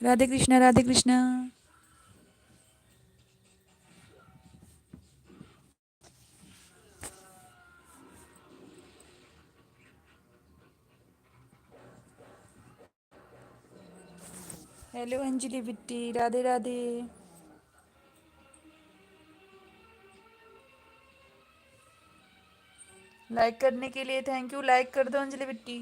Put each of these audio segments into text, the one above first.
Radhe Krishna, Radhe Krishna. Hello Anjali बिट्टी, Radhe Radhe. Like करने के लिए थैंक यू। लाइक कर दो अंजलि बिट्टी।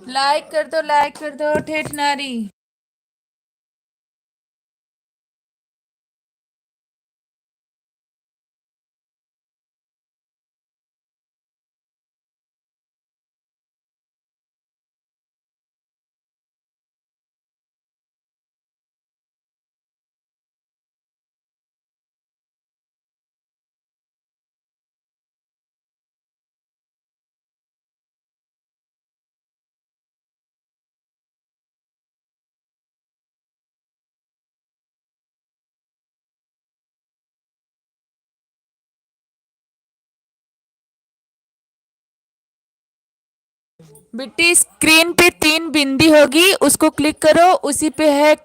लाइक कर दो, लाइक कर दो ठेठ नारी। बिट्टी स्क्रीन पे 3 बिंदी होगी, उसको क्लिक करो, उसी पे है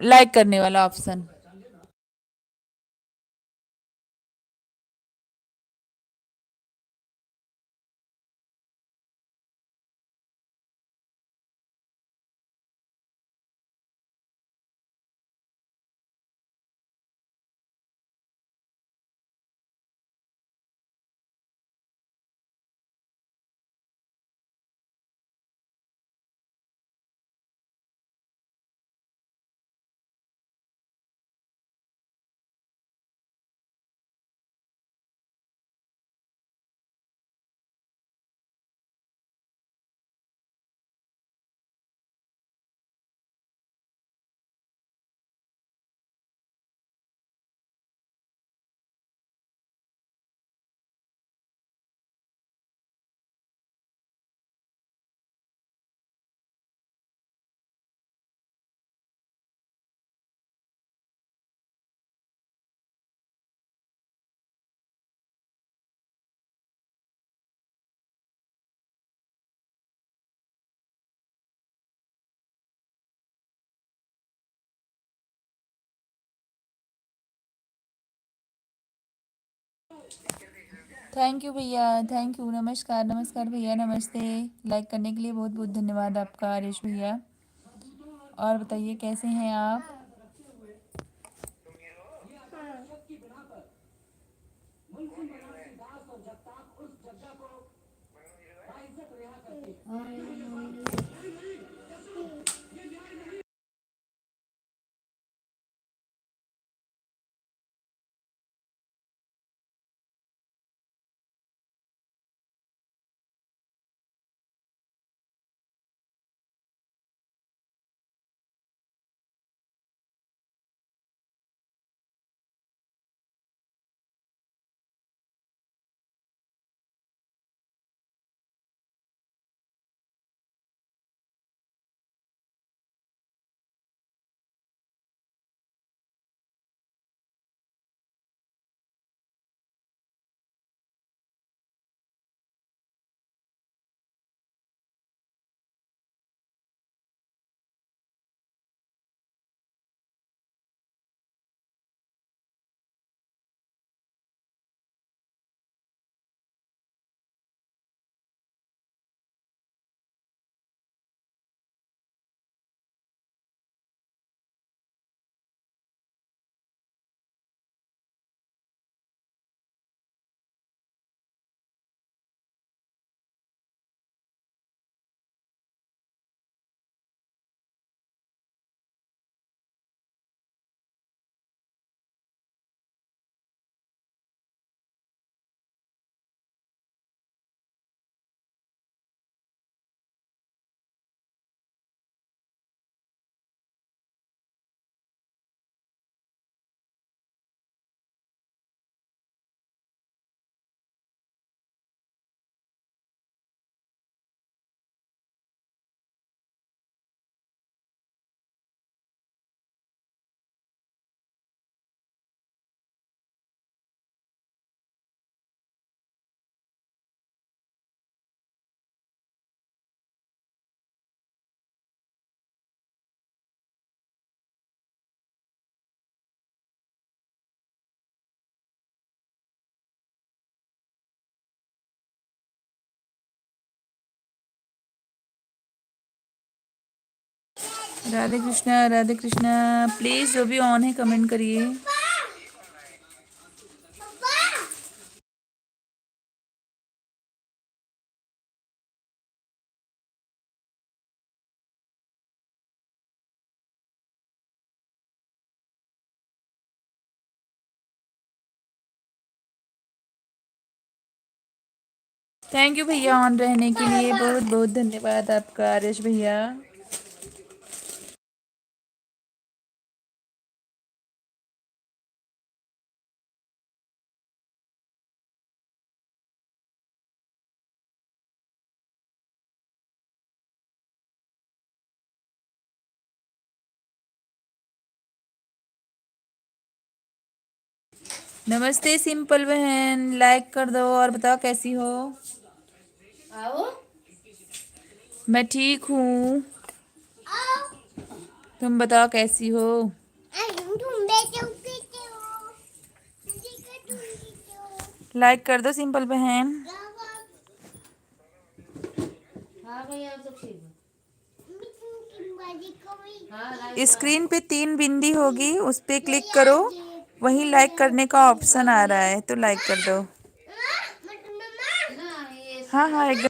लाइक करने वाला ऑप्शन। थैंक यू भैया, थैंक यू। नमस्कार नमस्कार भैया, नमस्ते। लाइक करने के लिए बहुत बहुत धन्यवाद आपका आरेश भैया। और बताइए कैसे हैं आप? राधे कृष्णा, राधे कृष्णा। प्लीज जो भी ऑन है कमेंट करिए। थैंक यू भैया ऑन रहने के लिए, बहुत बहुत धन्यवाद आपका आरेश भैया। नमस्ते सिंपल बहन, लाइक कर दो और बताओ कैसी हो। मैं ठीक हूँ। तुम बताओ कैसी हो? लाइक कर दो सिंपल बहन। स्क्रीन पे 3 बिंदी होगी, उस पे क्लिक करो। वहीं लाइक करने का ऑप्शन आ रहा है, तो लाइक कर दो। हाँ हाँ एकदम।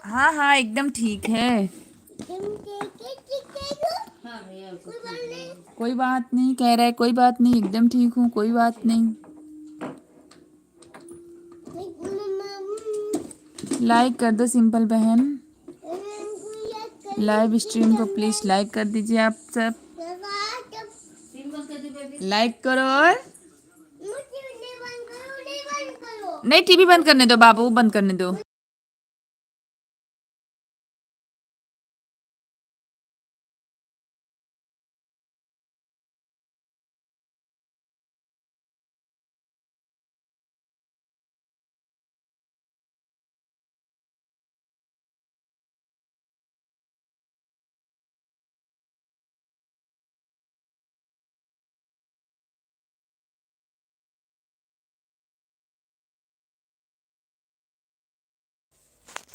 हाँ हाँ एकदम ठीक है। कोई बात नहीं कह रहा है, कोई बात नहीं, एकदम ठीक हूँ, कोई बात नहीं। लाइक कर दो सिंपल बहन। लाइव स्ट्रीम को प्लीज लाइक कर दीजिए आप सब। लाइक करो और नहीं, टीवी बंद करने दो बाबू, बंद करने दो।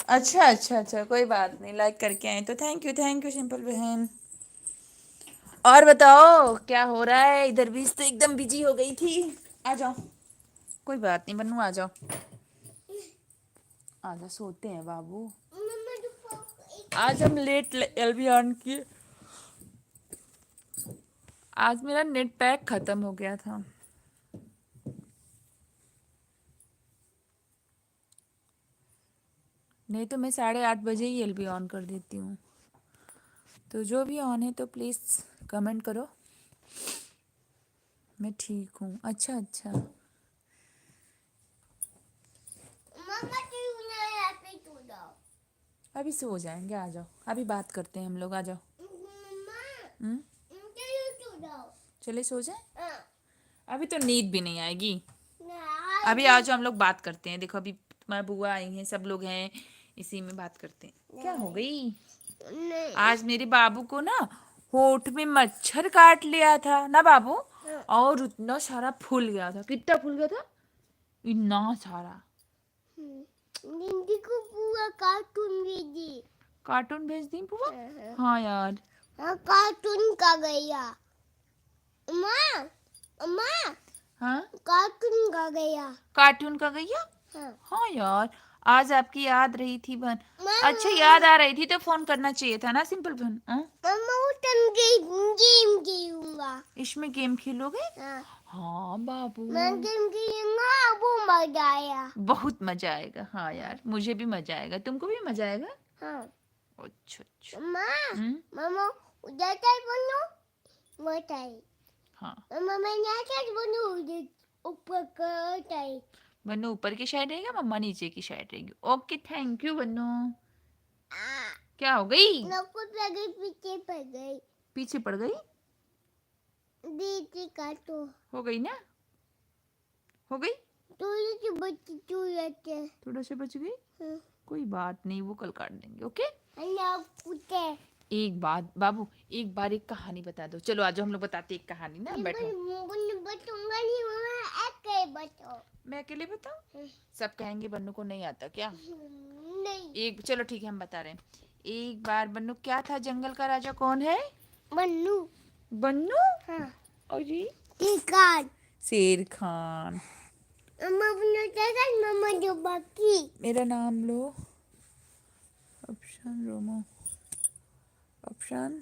अच्छा अच्छा अच्छा, कोई बात नहीं, लाइक करके आए तो थैंक यू सिंपल बहन। और बताओ क्या हो रहा है इधर? भी तो एकदम बिजी हो गई थी। आ जाओ, कोई बात नहीं बन्नू, आ जाओ आ जाओ, सोते हैं बाबू। आज हम लेट एलबी ऑन किए। आज मेरा नेट पैक खत्म हो गया था। नहीं तो मैं 8:30 बजे ही एलबी ऑन कर देती हूँ। तो जो भी ऑन है तो प्लीज़ कमेंट करो। मैं ठीक हूँ। अच्छा अच्छा। अभी सो जाएंगे, आ जाओ, अभी बात करते हैं हम लोग, आ जाओ। हम्म, चले सो जाए। अभी तो नींद भी नहीं आएगी। अभी आ जाओ, हम लोग बात करते हैं। देखो अभी तुम्हारी बुआ आई हैं, सब लोग हैं, इसी में बात करते हैं। क्या हो गई? आज मेरे बाबू को ना होठ में मच्छर काट लिया था ना बाबू, और उतना सारा फूल गया था। कितना फूल गया था? इतना सारा। दीदी को बुआ कार्टून भेजी। कार्टून भेज दी बुआ? हाँ यार। हाँ कार्टून का गया। अम्मा अम्मा। हाँ कार्टून का गया। कार्टून का गया? हाँ हाँ यार। आज आपकी याद रही थी बहन। अच्छा याद आ रही थी तो फोन करना चाहिए था ना सिंपल बहन। मम्मा गेम खेलूंगा। इसमें गेम खेलोगे? हाँ बाबू, मैं गेम खेलूंगा, वो मजा आया, बहुत मजा आएगा। हाँ यार, मुझे भी मजा आएगा, तुमको भी मजा आएगा। हाँ अच्छा अच्छा। मम्मा उधर टाइप बनो, वो टाइप। हाँ मम्मा मैं यहाँ टाइप बनूँ, ऊपर का टाइप। बन्नू ऊपर की साइड रहेगा, मम्मा नीचे की साइड रहेगी। ओके थैंक यू बन्नू। क्या हो गई? पीछे पड़ गई। पीछे पड़ गई? दीदी का तो हो गई ना, हो गई। थोड़ी सी बची, थोड़ा सा बच गई। हाँ। कोई बात नहीं, वो कल काट देंगे। ओके। एक बात बाबू, एक बार एक कहानी बता दो। चलो आज हम लोग बताते एक कहानी ना। बैठो। बताऊंगा नहीं बताओ। मैं अकेले बताऊं? सब कहेंगे बन्नू को नहीं आता क्या? नहीं। एक चलो ठीक है, हम बता रहे हैं। एक बार बन्नू, क्या था जंगल का राजा कौन है? बन्नू। बन्नू? हाँ। और जी शेर खान। मम्मा जो बाकी मेरा नाम लो। ऑप्शन रोमो। ऑप्शन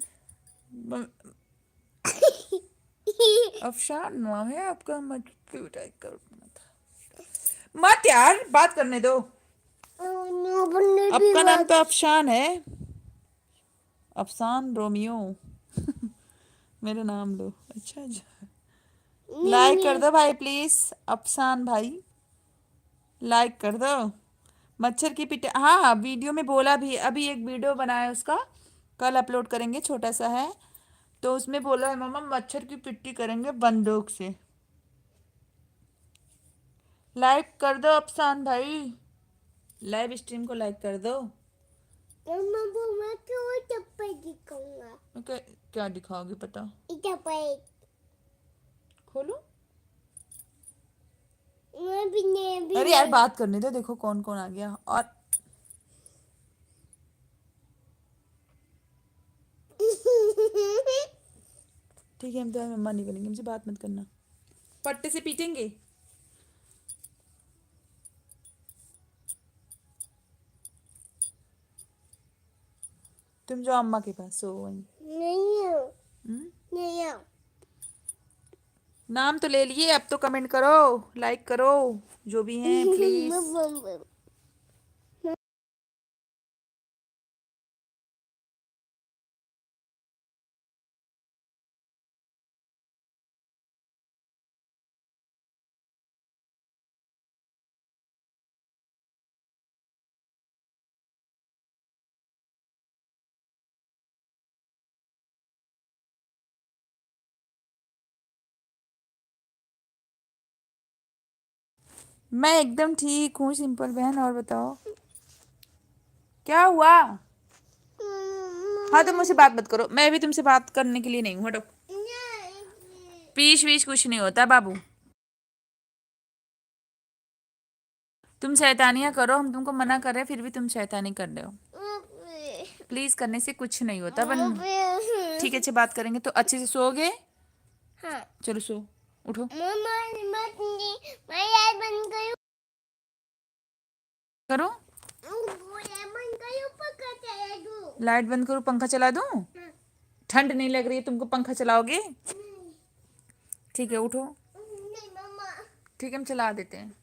अफशान नाम है आपका? मत क्यों टाइप करना था? मत यार, बात करने दो। आपका नाम तो अफशान है। अफसान रोमियो। मेरा नाम लो। अच्छा अच्छा, लाइक कर दो भाई प्लीज। अफसान भाई लाइक कर दो। मच्छर की पिटाई, हाँ वीडियो में बोला भी, अभी एक वीडियो बनाया उसका, कल अपलोड करेंगे, छोटा सा है। तो उसमें बोला है मम्मा मच्छर की पिट्टी करेंगे बंदूक से। लाइक कर दो अफसान भाई, लाइव स्ट्रीम को लाइक कर दो। मम्मा वो मैं क्यों चप्पल दिखाऊंगा? क्या दिखाओगे पता? चप्पल खोलो। मैं भी नहीं अरे यार बात करने दो, देखो कौन कौन आ गया। और ठीक है, हम तो मम्मा नहीं बनेंगे, मुझे बात मत करना, पट्टे से पीटेंगे। तुम जो अम्मा के पास सो वहीं। नहीं नहीं नाम तो ले लिए, अब तो कमेंट करो, लाइक करो, जो भी हैं प्लीज। मैं एकदम ठीक हूँ सिंपल बहन, और बताओ क्या हुआ? हाँ तो मुझसे बात मत करो, मैं भी तुमसे बात करने के लिए नहीं हूँ, हटो। पीश वीश कुछ नहीं होता बाबू, तुम शैतानियां करो, हम तुमको मना कर रहे हैं फिर भी तुम शैतानी कर रहे हो। प्लीज करने से कुछ नहीं होता बन। ठीक है, अच्छे बात करेंगे तो अच्छे से सोओगे। हाँ चलो सो, उठो। मैं यार बंद करूं? करो, लाइट बंद करो, पंखा चला दूं? ठंड नहीं लग रही है तुमको, पंखा चलाओगे? ठीक है उठो। नहीं मम्मा, ठीक है हम चला देते हैं।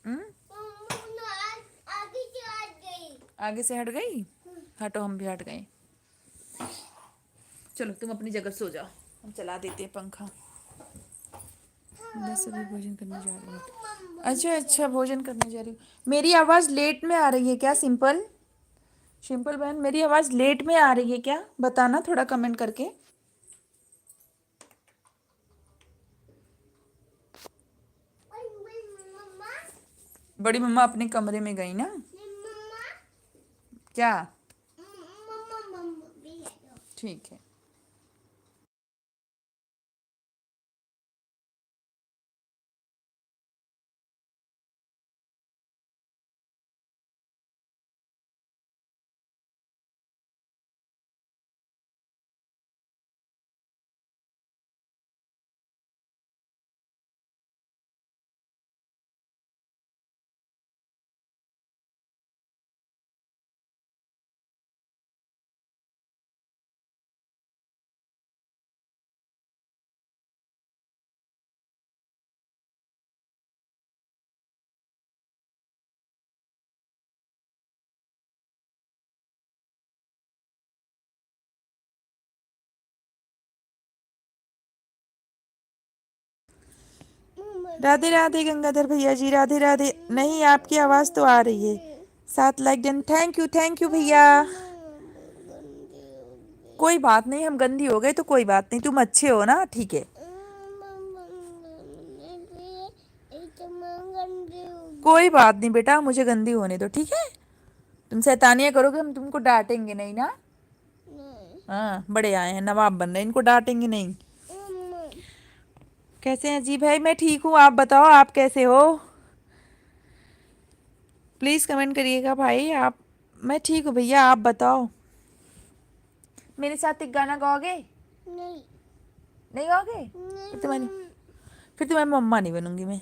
हम्म? आगे से हट गई, हटो हम भी हट गए। चलो तुम अपनी जगह सो जाओ, हम चला देते हैं पंखा। बस अभी भोजन करने जा रही हूँ। अच्छा अच्छा, भोजन करने जा रही हूँ। मेरी आवाज़ लेट में आ रही है क्या सिंपल? सिंपल बहन मेरी आवाज़ लेट में आ रही है क्या, बताना थोड़ा कमेंट करके। बड़ी मम्मा अपने कमरे में गई ना। क्या? ठीक है। राधे राधे गंगाधर भैया जी, राधे राधे। नहीं आपकी आवाज़ तो आ रही है। 7 लाइक डन, थैंक यू भैया। कोई बात नहीं, हम गंदी हो गए तो कोई बात नहीं, तुम अच्छे हो ना, ठीक है। कोई बात नहीं बेटा, मुझे गंदी होने दो, ठीक है। तुम शैतानियां करोगे हम तुमको डांटेंगे नहीं ना। हाँ बड़े आए हैं, नवाब बन रहे हैं, इनको डांटेंगे नहीं। कैसे हैं जी भाई? मैं ठीक हूँ, आप बताओ आप कैसे हो? प्लीज़ कमेंट करिएगा भाई आप। मैं ठीक हूँ भैया, आप बताओ। मेरे साथ एक गाना गाओगे? नहीं नहीं गाओगे? फिर तुम्हारी मम्मा नहीं बनूंगी मैं।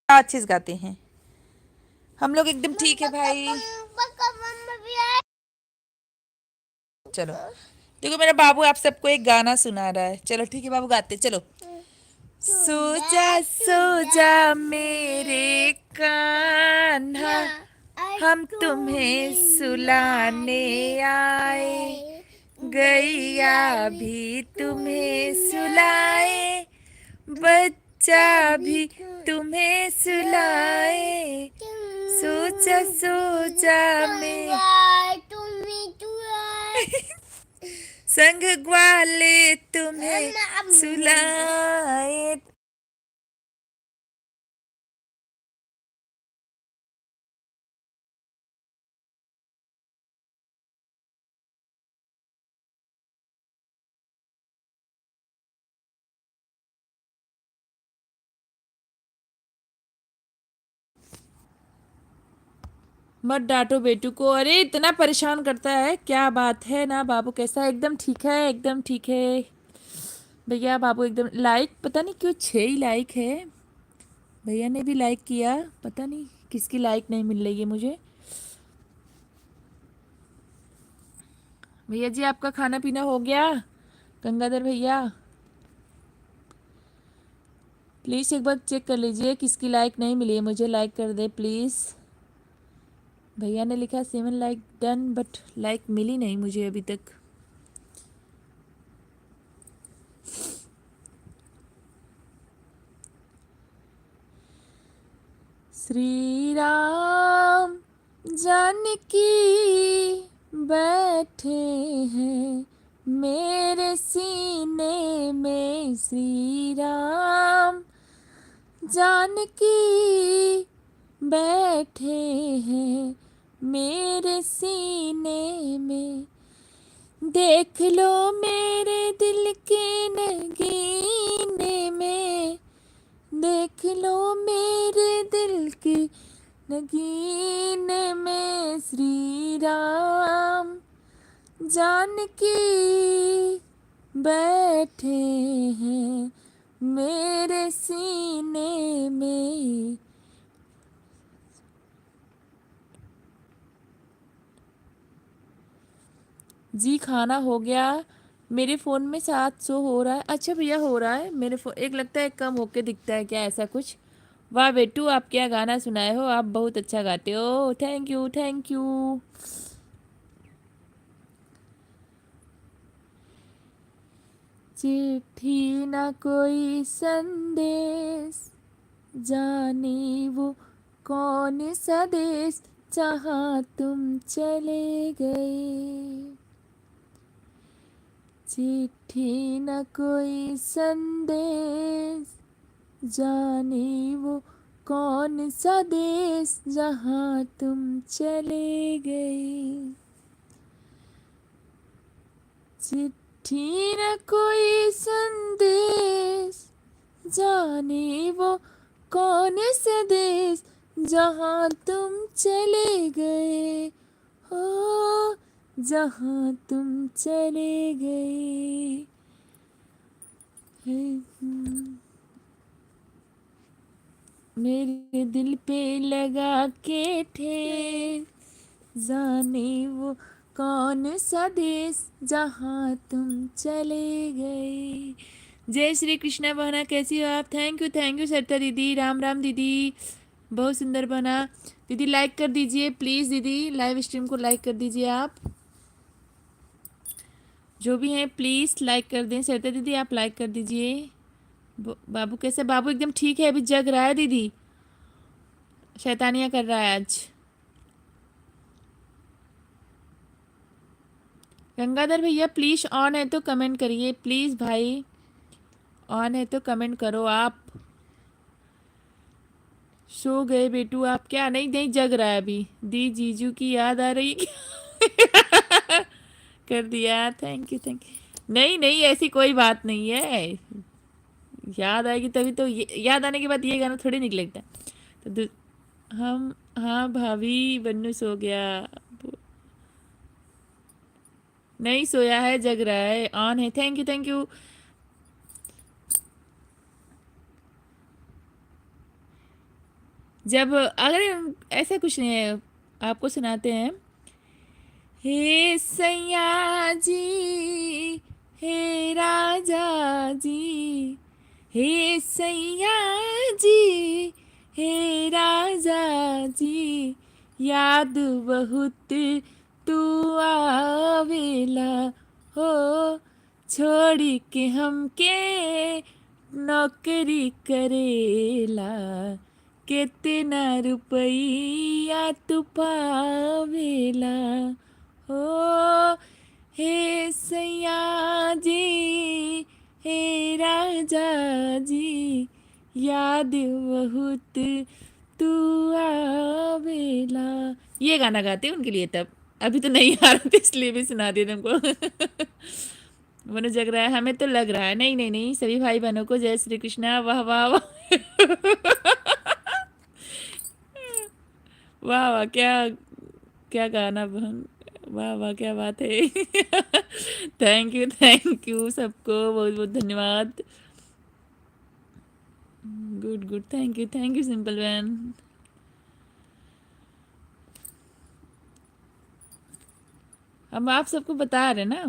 अच्छे से गाते हैं हम लोग, एकदम ठीक है भाई। चलो देखो मेरा बाबू आप सबको एक गाना सुना रहा है, चलो ठीक है बाबू गाते चलो। सो जा मेरे कान्हा, हम तुम्हें सुलाने आए, गैया भी तुम्हें सुलाए, बच्चा भी तुम्हें सुलाए, सोचा सोचा में संग ग्वाले तुम्हें सुलाए। मत डांटो बेटू को, अरे इतना परेशान करता है, क्या बात है ना। बाबू कैसा है? एकदम ठीक है, एकदम ठीक है भैया। बाबू एकदम लाइक, पता नहीं क्यों 6 ही लाइक है। भैया ने भी लाइक किया, पता नहीं किसकी लाइक नहीं मिल रही है मुझे। भैया जी आपका खाना पीना हो गया? गंगाधर भैया प्लीज़ एक बार चेक कर लीजिए किसकी लाइक नहीं मिली है मुझे, लाइक कर दे प्लीज़। भैया ने लिखा 7 लाइक डन, बट लाइक मिली नहीं मुझे अभी तक। श्री राम जानकी बैठे हैं मेरे सीने में, श्री राम जानकी बैठे हैं मेरे सीने में। देख लो मेरे दिल के नगीने में, देख लो मेरे दिल की नगीने में, श्री राम जानकी बैठे हैं मेरे सीने में। जी खाना हो गया। मेरे फ़ोन में 700 हो रहा है। अच्छा भैया हो रहा है मेरे फ़ोन, एक लगता है कम होके दिखता है क्या, ऐसा कुछ। वाह बेटू आप क्या गाना सुनाए हो, आप बहुत अच्छा गाते हो, थैंक यू थैंक यू। चिट्ठी ना कोई संदेश, जाने वो कौन सा देश, जहाँ तुम चले गए। चिट्ठी न कोई संदेश, जाने वो कौन सा देश, जहाँ तुम चले गए। चिट्ठी न कोई संदेश, जाने वो कौन सा देश, जहाँ तुम चले गए हो, जहाँ तुम चले गए। मेरे दिल पे लगा के ठेस, जाने वो कौन सा देश, जहाँ तुम चले गए। जय श्री कृष्णा बहना, कैसी हो आप? थैंक यू सरिता दीदी, राम राम दीदी, बहुत सुंदर बना। दीदी लाइक कर दीजिए प्लीज़, दीदी लाइव स्ट्रीम को लाइक कर दीजिए आप, जो भी हैं प्लीज़ लाइक कर दें। सरिता दीदी आप लाइक कर दीजिए। बाबू कैसे? बाबू एकदम ठीक है, अभी जग रहा है दीदी, शैतानियाँ कर रहा है आज। गंगाधर भैया प्लीज़ ऑन है तो कमेंट करिए प्लीज़ भाई, ऑन है तो कमेंट करो आप। सो गए बेटू आप क्या? नहीं नहीं जग रहा है अभी। दी जीजू की याद आ रही क्या? कर दिया, थैंक यू। नहीं नहीं ऐसी कोई बात नहीं है, याद आएगी तभी तो। याद आने के बाद ये गाना थोड़ी निकलेगा। तो हम, हाँ भाभी बन्नू सो गया? नहीं सोया है, जग रहा है, ऑन है। Thank you. जब अगर ऐसा कुछ नहीं है, आपको सुनाते हैं। हे सैया जी, हे राजा जी, हे सैया जी, हे राजा जी, याद बहुत तू आवेला हो, छोड़ के हमके नौकरी करेला कितना रुपया तू पावेला हो हे सैया जी हे राजा जी याद बहुत तू आवेला। ये गाना गाते हैं उनके लिए तब, अभी तो नहीं आ रहा था इसलिए भी सुना दिया तुमको। मनु जग रहा है, हमें तो लग रहा है। नहीं नहीं नहीं, सभी भाई बहनों को जय श्री कृष्णा। वाह वाह वाह। वाह वाह, क्या क्या गाना बहन, वाह वाह क्या बात है। थैंक यू सबको, बहुत बहुत धन्यवाद। Good good, thank you simple वैन। हम आप सबको बता रहे ना,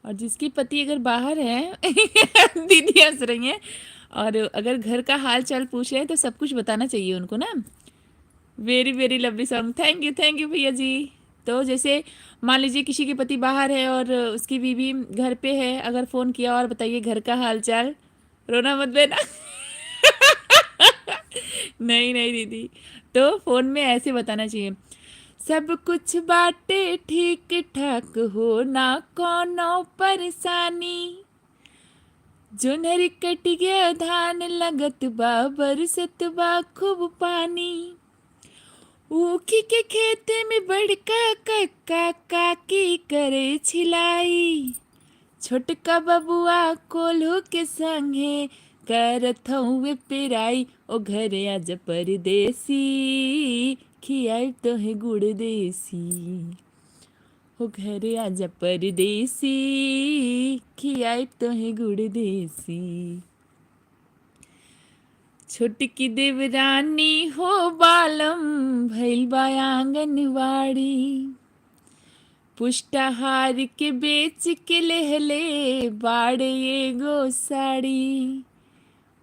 और जिसकी पति अगर बाहर है दीदी हंस रही हैं, और अगर घर का हाल चाल पूछ रहे हैं तो सब कुछ बताना चाहिए उनको ना। Very very lovely song, thank you भैया जी। तो जैसे मान लीजिए किसी के पति बाहर है और उसकी बीवी घर पे है, अगर फ़ोन किया और बताइए घर का हाल चाल, रोना मत देना। नहीं नहीं दीदी, तो फ़ोन में ऐसे बताना चाहिए, सब कुछ बाटे ठीक ठाक हो ना कोनो परेशानी, जोनहरी कट गया धान लगत बा बरसत बा खूब पानी, ऊखी के खेते में बड़का कक्का काकी करे छिलाई, छोटका बबुआ कोल्हू के संगे करत हउवे पेराई, ओ घरे आजा परदेसी खियाई तोहे गुड़ देसी, ओ घरे आजा परदेसी खियाई तोहे गुड़ देसी, छोटकी देवरानी हो बालम भइल बा आंगनवाड़ी, पुष्टाहार के बेच के लेहले बाड़े एगो साड़ी,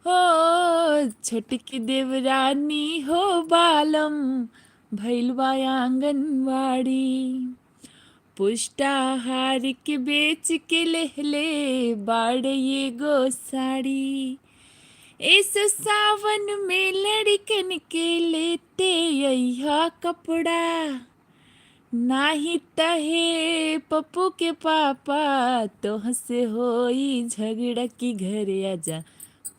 हो छोटकी देवरानी हो बालम भइल बा आंगनवाड़ी, पुष्टाहार के बेच के लेहले बाड़े एगो साड़ी, इस सावन में लड़कन के लेते अइहा कपड़ा, नाही तहे पप्पू के पापा तो हंसे होई झगड़ा, की घरे आजा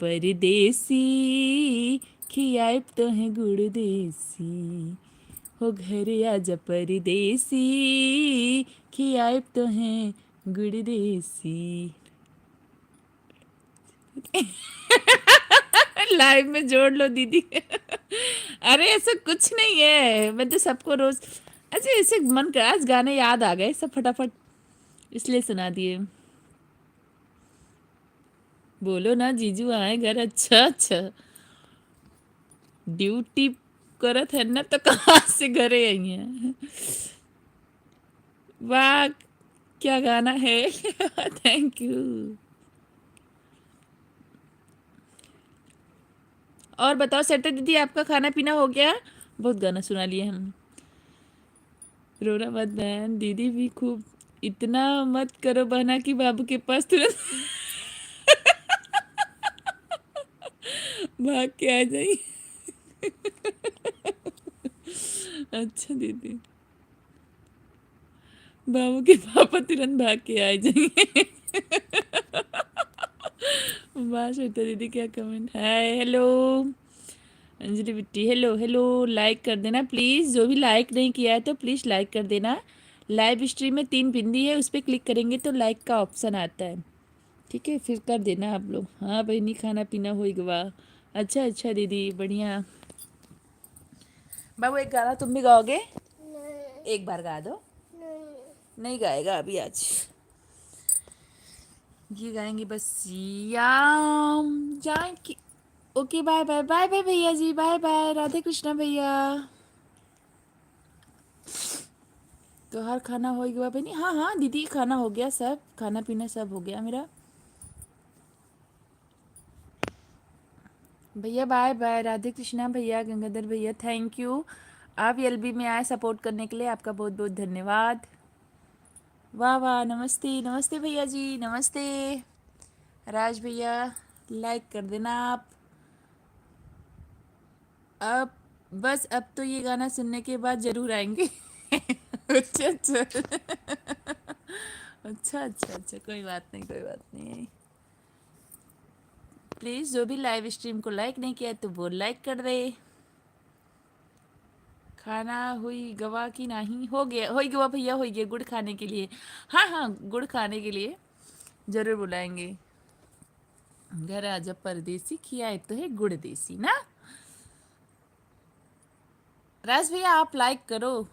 परदेसी खियाब तोहे गुड़ देसी, हो घरे आजा परदेसी खियाब तोहे गुड़ देसी। लाइव में जोड़ लो दीदी। अरे ऐसा कुछ नहीं है, मैं तो सबको रोज अच्छा ऐसे मन कर, आज गाने याद आ गए सब फटाफट इसलिए सुना दिए। बोलो ना जीजू आए घर, अच्छा अच्छा ड्यूटी करत है ना, तो कहाँ से घरे आई हैं। वाह क्या गाना है। Thank you. और बताओ सेटा दीदी, आपका खाना पीना हो गया? बहुत गाना सुना लिए हम। रोना मत बहन, दीदी भी खूब, इतना मत करो बहना कि बाबू के पास तुरंत भाग के आ जाइए। अच्छा दीदी, बाबू के पापा तुरंत भाग के आ जाएंगे। वाह श्वेता दीदी क्या कमेंट है। हेलो अंजलि बिट्टी, हेलो हेलो, लाइक कर देना प्लीज़, जो भी लाइक नहीं किया है तो प्लीज़ लाइक कर देना। लाइव स्ट्रीम में 3 बिंदी है, उस पर क्लिक करेंगे तो लाइक का ऑप्शन आता है, ठीक है, फिर कर देना आप लोग। हाँ बहनी खाना पीना हो गवा। अच्छा अच्छा दीदी बढ़िया। बाबू एक गाना तुम भी गाओगे? एक बार गा दो। नहीं गाएगा अभी आज, ये गाएंगे बस। याम Janaki. Okay bye bye bye bye भैया जी, बाय बाय, राधे कृष्णा भैया। तो हर खाना हो गया बहनी? हाँ हाँ दीदी खाना हो गया, सब खाना पीना सब हो गया मेरा। भैया बाय बाय, राधे कृष्णा भैया, गंगाधर भैया थैंक यू। आप एलबी में आए सपोर्ट करने के लिए, आपका बहुत बहुत धन्यवाद। वाह वाह, नमस्ते नमस्ते भैया जी, नमस्ते राज भैया। लाइक कर देना आप। अब बस अब तो ये गाना सुनने के बाद ज़रूर आएंगे। अच्छा अच्छा। अच्छा अच्छा अच्छा, कोई बात नहीं, कोई बात नहीं। प्लीज़ जो भी लाइव स्ट्रीम को लाइक नहीं किया तो वो लाइक कर दे। खाना हुई गवा की नहीं, हो गया, हो गया भैया, हो गया गुड़ खाने के लिए। हाँ हाँ, गुड़ खाने के लिए ज़रूर बुलाएंगे। घर आजा परदेसी, खियाए तो है गुड़ देसी ना। राज भैया आप लाइक करो,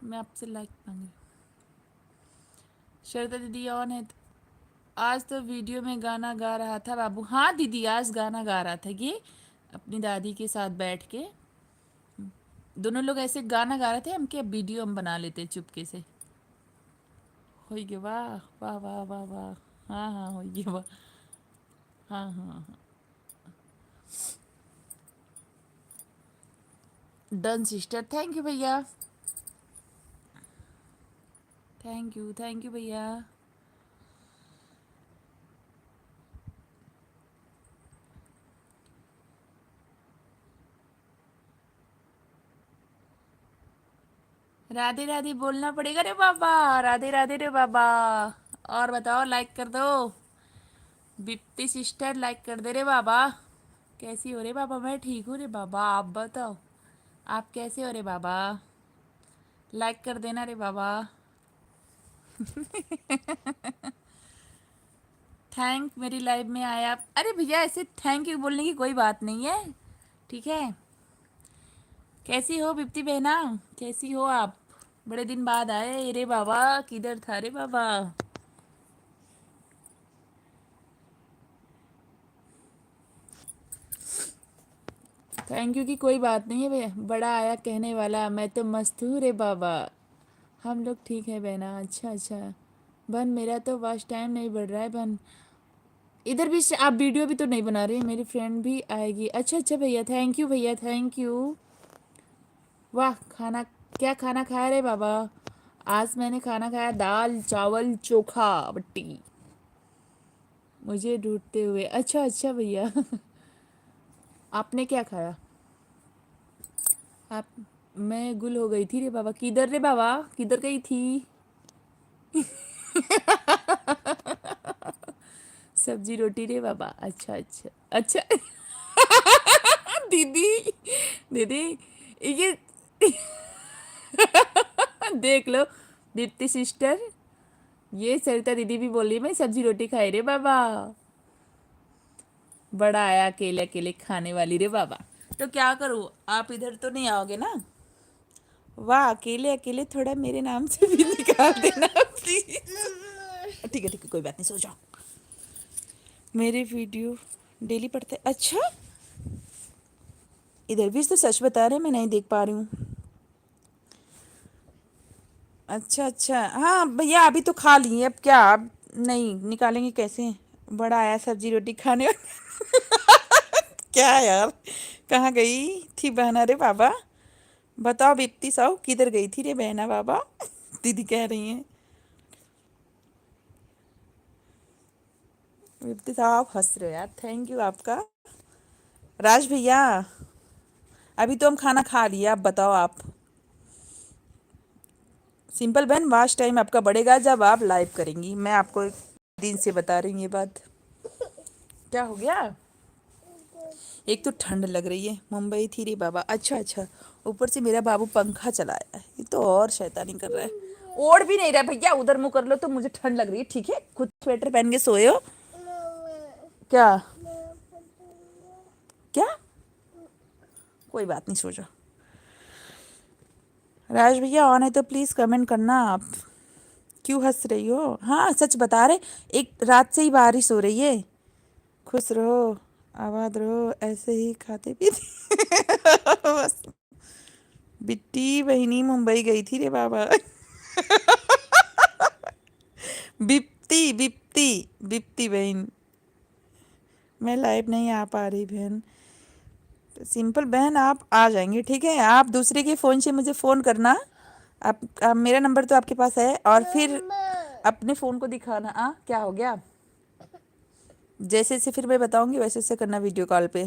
मैं आपसे लाइक मांग रही। श्रद्धा दीदी ऑन है आज तो वीडियो में गाना गा रहा था बाबू। हाँ दीदी, आज गाना गा रहा था ये अपनी दादी के साथ बैठ के। दोनों लोग ऐसे गाना गा रहे थे, हम क्या वीडियो हम बना लेते चुपके से। हो गया, वाह वाह वाह वाह वाह। हाँ हाँ, हो गया वाह। हाँ हाँ हाँ, डन सिस्टर, थैंक यू भैया, थैंक यू भैया। राधे राधे बोलना पड़ेगा रे बाबा, राधे राधे रे बाबा। और बताओ, लाइक कर दो। बिप्ती सिस्टर लाइक कर दे रे बाबा। कैसी हो रे बाबा? मैं ठीक हूँ रे बाबा, आप बताओ आप कैसे हो रे बाबा? लाइक कर देना रे बाबा। थैंक मेरी लाइव में आया आप। अरे भैया ऐसे थैंक यू बोलने की कोई बात नहीं है, ठीक है। कैसी हो बिप्ती बहना, कैसी हो आप? बड़े दिन बाद आए रे बाबा, किधर था रे बाबा? थैंक यू की कोई बात नहीं है भैया, बड़ा आया कहने वाला, मैं तो मस्त हूँ रे बाबा। हम लोग ठीक है बहना। अच्छा अच्छा बहन, मेरा तो वॉच टाइम नहीं बढ़ रहा है बहन। इधर भी आप वीडियो भी तो नहीं बना रहे, मेरी फ्रेंड भी आएगी। अच्छा अच्छा भैया, थैंक यू भैया, थैंक यू। वाह, खाना क्या खाना खाया रे बाबा? आज मैंने खाना खाया दाल चावल चोखा बट्टी, मुझे ढूंढते हुए। अच्छा अच्छा भैया। आपने क्या खाया? आप मैं गुल हो गई थी रे बाबा। किधर रे बाबा, किधर गई थी? सब्जी रोटी रे बाबा। अच्छा अच्छा अच्छा। दीदी, दीदी ये देख लो दीप्ति सिस्टर, ये सरिता दीदी भी बोल रही मैं सब्जी रोटी खाई रे बाबा। बड़ा आया अकेले अकेले खाने वाली रे बाबा। तो क्या करूँ, आप इधर तो नहीं आओगे ना? वाह, अकेले अकेले थोड़ा मेरे नाम से भी निकाल देना प्लीज। ठीक है ठीक है, कोई बात नहीं, सो जाओ। मेरे वीडियो डेली पढ़ते, अच्छा इधर भी तो सच बता रहे, मैं नहीं देख पा रही हूँ। अच्छा अच्छा, हाँ भैया अभी तो खा लिए, अब क्या, अब नहीं निकालेंगे कैसे? बड़ा आया सब्जी रोटी खाने। क्या यार, कहाँ गई थी बहना रे बाबा? बताओ बिप्ती साहू, किधर गई थी रे बहना बाबा? दीदी कह रही हैं। बिप्ती साहब आप हंस रहे हो यार, थैंक यू आपका। राज भैया अभी तो हम खाना खा लिए, आप बताओ आप। सिंपल बहन, वाच टाइम आपका बढ़ेगा जब आप लाइव करेंगी, मैं आपको एक दिन से बता रही हूँ ये बात। क्या हो गया? एक तो ठंड लग रही है, मुंबई थी रे बाबा। अच्छा अच्छा, ऊपर से मेरा बाबू पंखा चलाया है, ये तो और शैतानी कर रहा है। ओढ़ भी नहीं रहा भैया, उधर मुँह कर लो, तो मुझे ठंड लग रही है, ठीक है, खुद स्वेटर पहन के सोए हो क्या? क्या? कोई बात नहीं, सो जाओ। राज भैया ऑन है तो प्लीज़ कमेंट करना आप। क्यों हंस रही हो? हाँ सच बता रहे, एक रात से ही बारिश हो रही है। खुश रहो, आबाद रहो, ऐसे ही खाते पीते। बस। बिट्टी बहिनी मुंबई गई थी रे बाबा। बिप्ती बिप्ती बिप्ती बहन, मैं लाइव नहीं आ पा रही बहन। सिंपल बहन आप आ जाएंगे, ठीक है, आप दूसरे के फ़ोन से मुझे फ़ोन करना, आप मेरा नंबर तो आपके पास है, और फिर अपने फ़ोन को दिखाना। क्या हो गया? जैसे जैसे फिर मैं बताऊंगी वैसे वैसे करना वीडियो कॉल पे।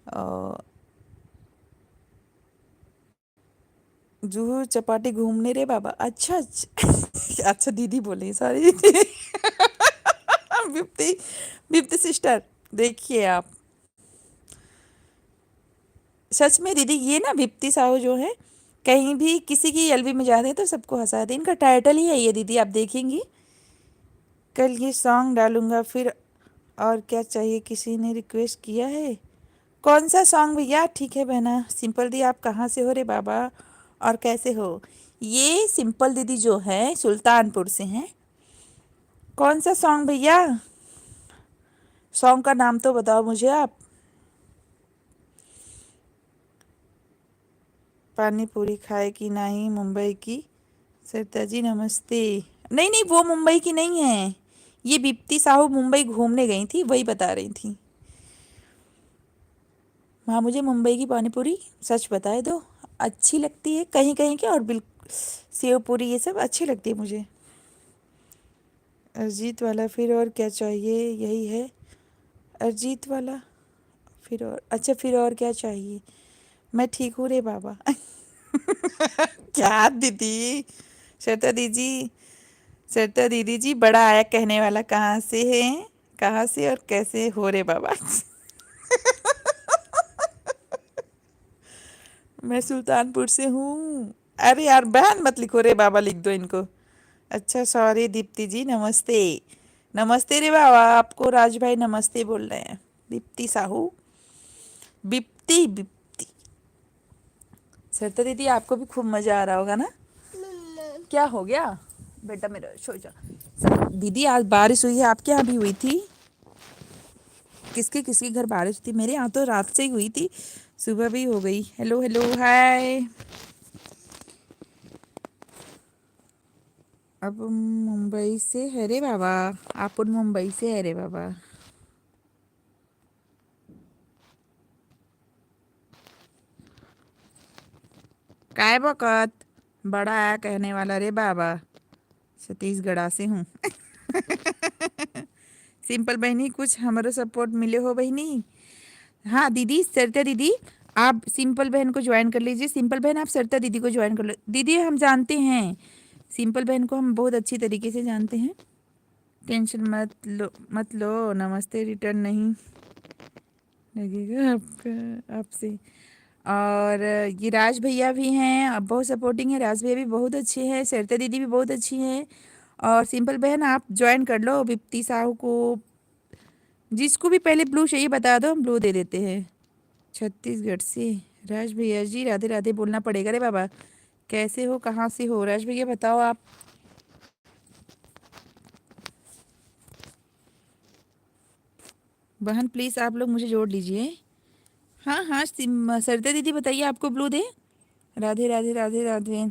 अ, जुहू चपाटी घूमने रे बाबा। अच्छा अच्छा अच्छा दीदी बोले, सॉरी दीदी। बिप्ती, बिप्ती सिस्टर, देखिए आप, सच में दीदी ये ना बिप्ती साहू जो है, कहीं भी किसी की एलबी में जाते हैं तो सबको हंसाते हैं। इनका टाइटल ही है ये दीदी, आप देखेंगी। कल ये सॉन्ग डालूंगा फिर। और क्या चाहिए, किसी ने रिक्वेस्ट किया है? कौन सा सॉन्ग भैया? ठीक है बहना। सिंपल दी, आप कहाँ से हो रे बाबा, और कैसे हो? ये सिंपल दीदी जो है सुल्तानपुर से हैं। कौन सा सॉन्ग भैया? सॉन्ग का नाम तो बताओ मुझे आप। पानी पूरी खाए कि नहीं मुंबई की? सरिता जी नमस्ते। नहीं नहीं, वो मुंबई की नहीं है। ये बिप्ती साहू मुंबई घूमने गई थी, वही बता रही थी। हाँ, मुझे मुंबई की पानी पूरी सच बताए दो अच्छी लगती है, कहीं कहीं की, और बिल्कुल सेव पूरी ये सब अच्छी लगती है मुझे। अरिजीत वाला फिर और क्या चाहिए, यही है अरिजीत वाला। फिर और, अच्छा फिर और क्या चाहिए? मैं ठीक हूँ रे बाबा। क्या दीदी? श्वेता दीदी, श्वेता दीदी जी, बड़ा आया कहने वाला, कहाँ से है, कहाँ से और कैसे हो रे बाबा? मैं सुल्तानपुर से हूँ। अरे यार बहन मत लिखो रे बाबा, लिख दो इनको। अच्छा सॉरी दीप्ति जी, नमस्ते। नमस्ते रे बाबा, आपको राज भाई नमस्ते बोल रहे हैं। दीप्ति साहू, बिप्ती बिप्ती। सरता दीदी आपको भी खूब मजा आ रहा होगा ना? क्या हो गया बेटा मेरा, सो जा। दीदी आज बारिश हुई है, आपके यहाँ भी हुई थी? किसके किसके घर बारिश थी? मेरे यहाँ तो रात से ही हुई थी, सुबह भी हो गई। Hello hello hi. अब मुंबई से है रे बाबा, आप मुंबई से है रे बाबा। काय बकत, बड़ा आया कहने वाला रे बाबा। छत्तीसगढ़ से हूँ। सिंपल बहनी, कुछ हमारा सपोर्ट मिले हो बहनी। हाँ दीदी, सरिता दीदी, आप सिंपल बहन को ज्वाइन कर लीजिए। सिंपल बहन आप सरिता दीदी को ज्वाइन कर लो। दीदी हम जानते हैं, सिंपल बहन को हम बहुत अच्छी तरीके से जानते हैं। टेंशन मत लो मत लो, नमस्ते रिटर्न नहीं लगेगा आपका आपसे। और ये राज भैया भी हैं, अब बहुत सपोर्टिंग है। राज भैया भी बहुत अच्छे हैं, सरिता दीदी भी बहुत अच्छी हैं। और सिंपल बहन आप ज्वाइन कर लो बिप्ती साहू को। जिसको भी पहले ब्लू चाहिए बता दो, हम ब्लू दे देते हैं। छत्तीसगढ़ से राज भैया जी, राधे राधे बोलना पड़ेगा रे बाबा। कैसे हो, कहाँ से हो राज भैया, बताओ आप। बहन प्लीज़ आप लोग मुझे जोड़ लीजिए। हाँ हाँ, सरिता दीदी बताइए, आपको ब्लू दे? राधे राधे राधे राधे।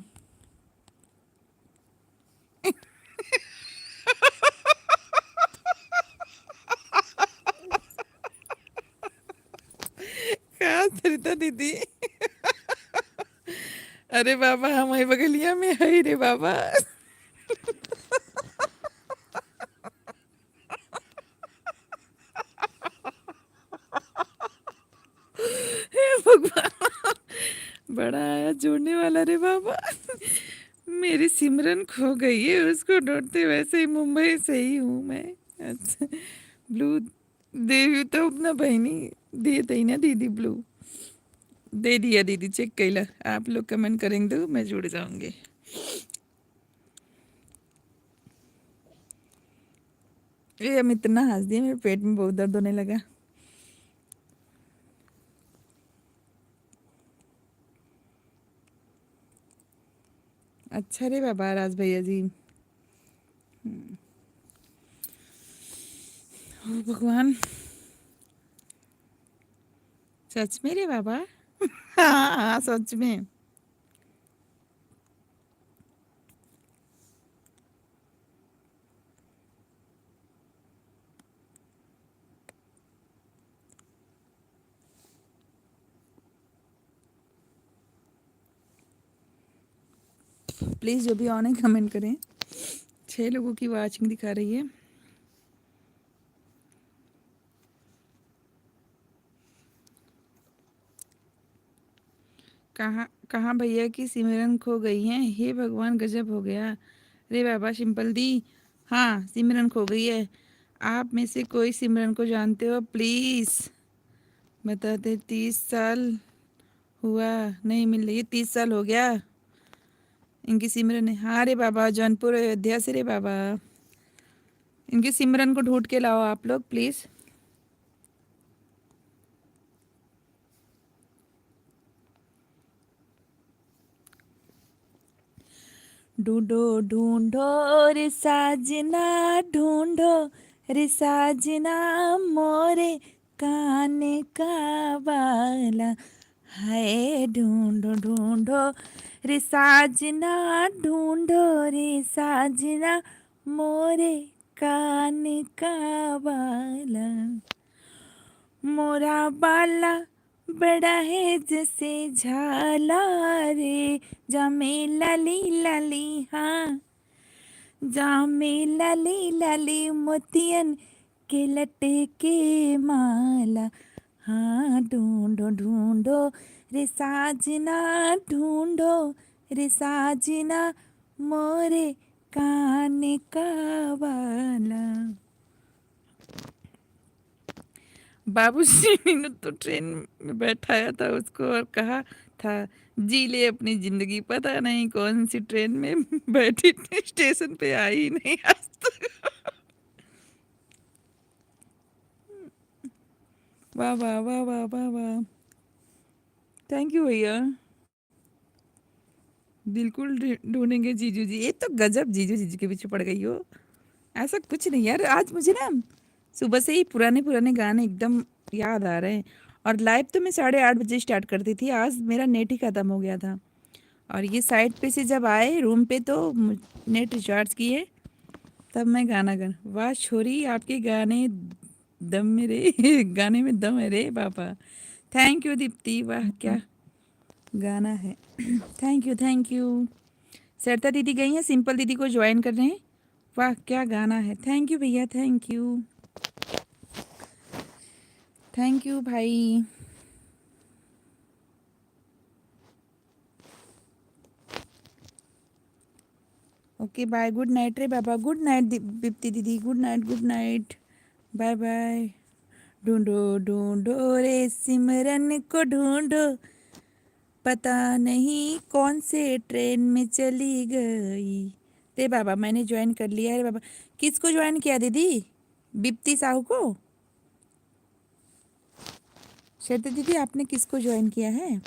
क्या सरिता दीदी? अरे बाबा, हमारे बगलिया में है रे बाबा। हे भगवान, बड़ा आया जोड़ने वाला रे बाबा। मेरी सिमरन खो गई है, उसको ढूंढते वैसे ही मुंबई से ही हूँ मैं। अच्छा ब्लू देवी तो अपना बहनी दे दई ना दीदी, ब्लू दे दिया दीदी, चेक कैला। आप लोग कमेंट करेंगे तो मैं जुड़ जाऊंगी। ये हम इतना हंस दिए, मेरे पेट में बहुत दर्द होने लगा। अच्छा रे बाबा राज भैया जी। ओ भगवान, सच में रे बाबा। हाँ हाँ सच में। प्लीज़ जो भी ऑन है कमेंट करें। 6 लोगों की वाचिंग दिखा रही है। कहाँ कहाँ भैया की सिमरन खो गई हैं? हे भगवान, गजब हो गया। अरे बाबा सिंपल दी, हाँ सिमरन खो गई है। आप में से कोई सिमरन को जानते हो? प्लीज़ बताते। 30 साल हुआ नहीं मिल रही है, 30 साल हो गया इनकी सिमरन है। हाँ रे बाबा, जौनपुर अयोध्या से रे बाबा। इनकी सिमरन को ढूंढ के लाओ आप लोग प्लीज़। ढूंढो ढूंढो रे साजना, ढूंढो रे साजना, मोरे काने का बाला। हाय ढूंढो ढूंढो रे साजना, ढूंढो रे साजना, मोरे काने का बाला। मोरा बाला बड़ा है जैसे झाला रे, जामे लाली लाली, हाँ जामे लाली लाली, मोतियन के लटे के माला। हाँ ढूंढो ढूंढो रे साजना, ढूंढो रे साजना, मोरे काने का बाला। बाबूजी ने तो ट्रेन में बैठाया था उसको और कहा था जी ले अपनी जिंदगी। पता नहीं कौन सी ट्रेन में बैठी थी, स्टेशन पे आई ही नहीं आज तक। वाह वाह वाह वाह वाह वाह, थैंक यू भैया। बिल्कुल ढूंढेंगे जीजू जी। ये तो गजब जीजू जीजू के पीछे पड़ गई हो। ऐसा कुछ नहीं यार, आज मुझे ना सुबह से ही पुराने पुराने गाने एकदम याद आ रहे हैं। और लाइव तो मैं 8:30 बजे स्टार्ट करती थी, आज मेरा नेट ही ख़त्म हो गया था। और ये साइड पे से जब आए रूम पे तो नेट रिचार्ज किए, तब मैं गाना गा। वाह छोरी, आपके गाने दम में रे गाने में दम है रे बाबा। थैंक यू दीप्ति, वाह क्या गाना है। Thank you thank you. सरता दीदी गई हैं, सिंपल दीदी को ज्वाइन कर रहे हैं। वाह क्या गाना है। थैंक यू भैया, थैंक यू, थैंक यू भाई। ओके बाय, गुड नाइट रे बाबा, गुड नाइट दीप्ति दीदी, good night good night, bye bye. ढूंढो ढूंढो रे सिमरन को ढूंढो, पता नहीं कौन से ट्रेन में चली गई। रे बाबा मैंने ज्वाइन कर लिया है रे बाबा। किसको ज्वाइन किया दीदी? बिप्ती साहू को? श्वेता दीदी आपने किसको ज्वाइन किया है?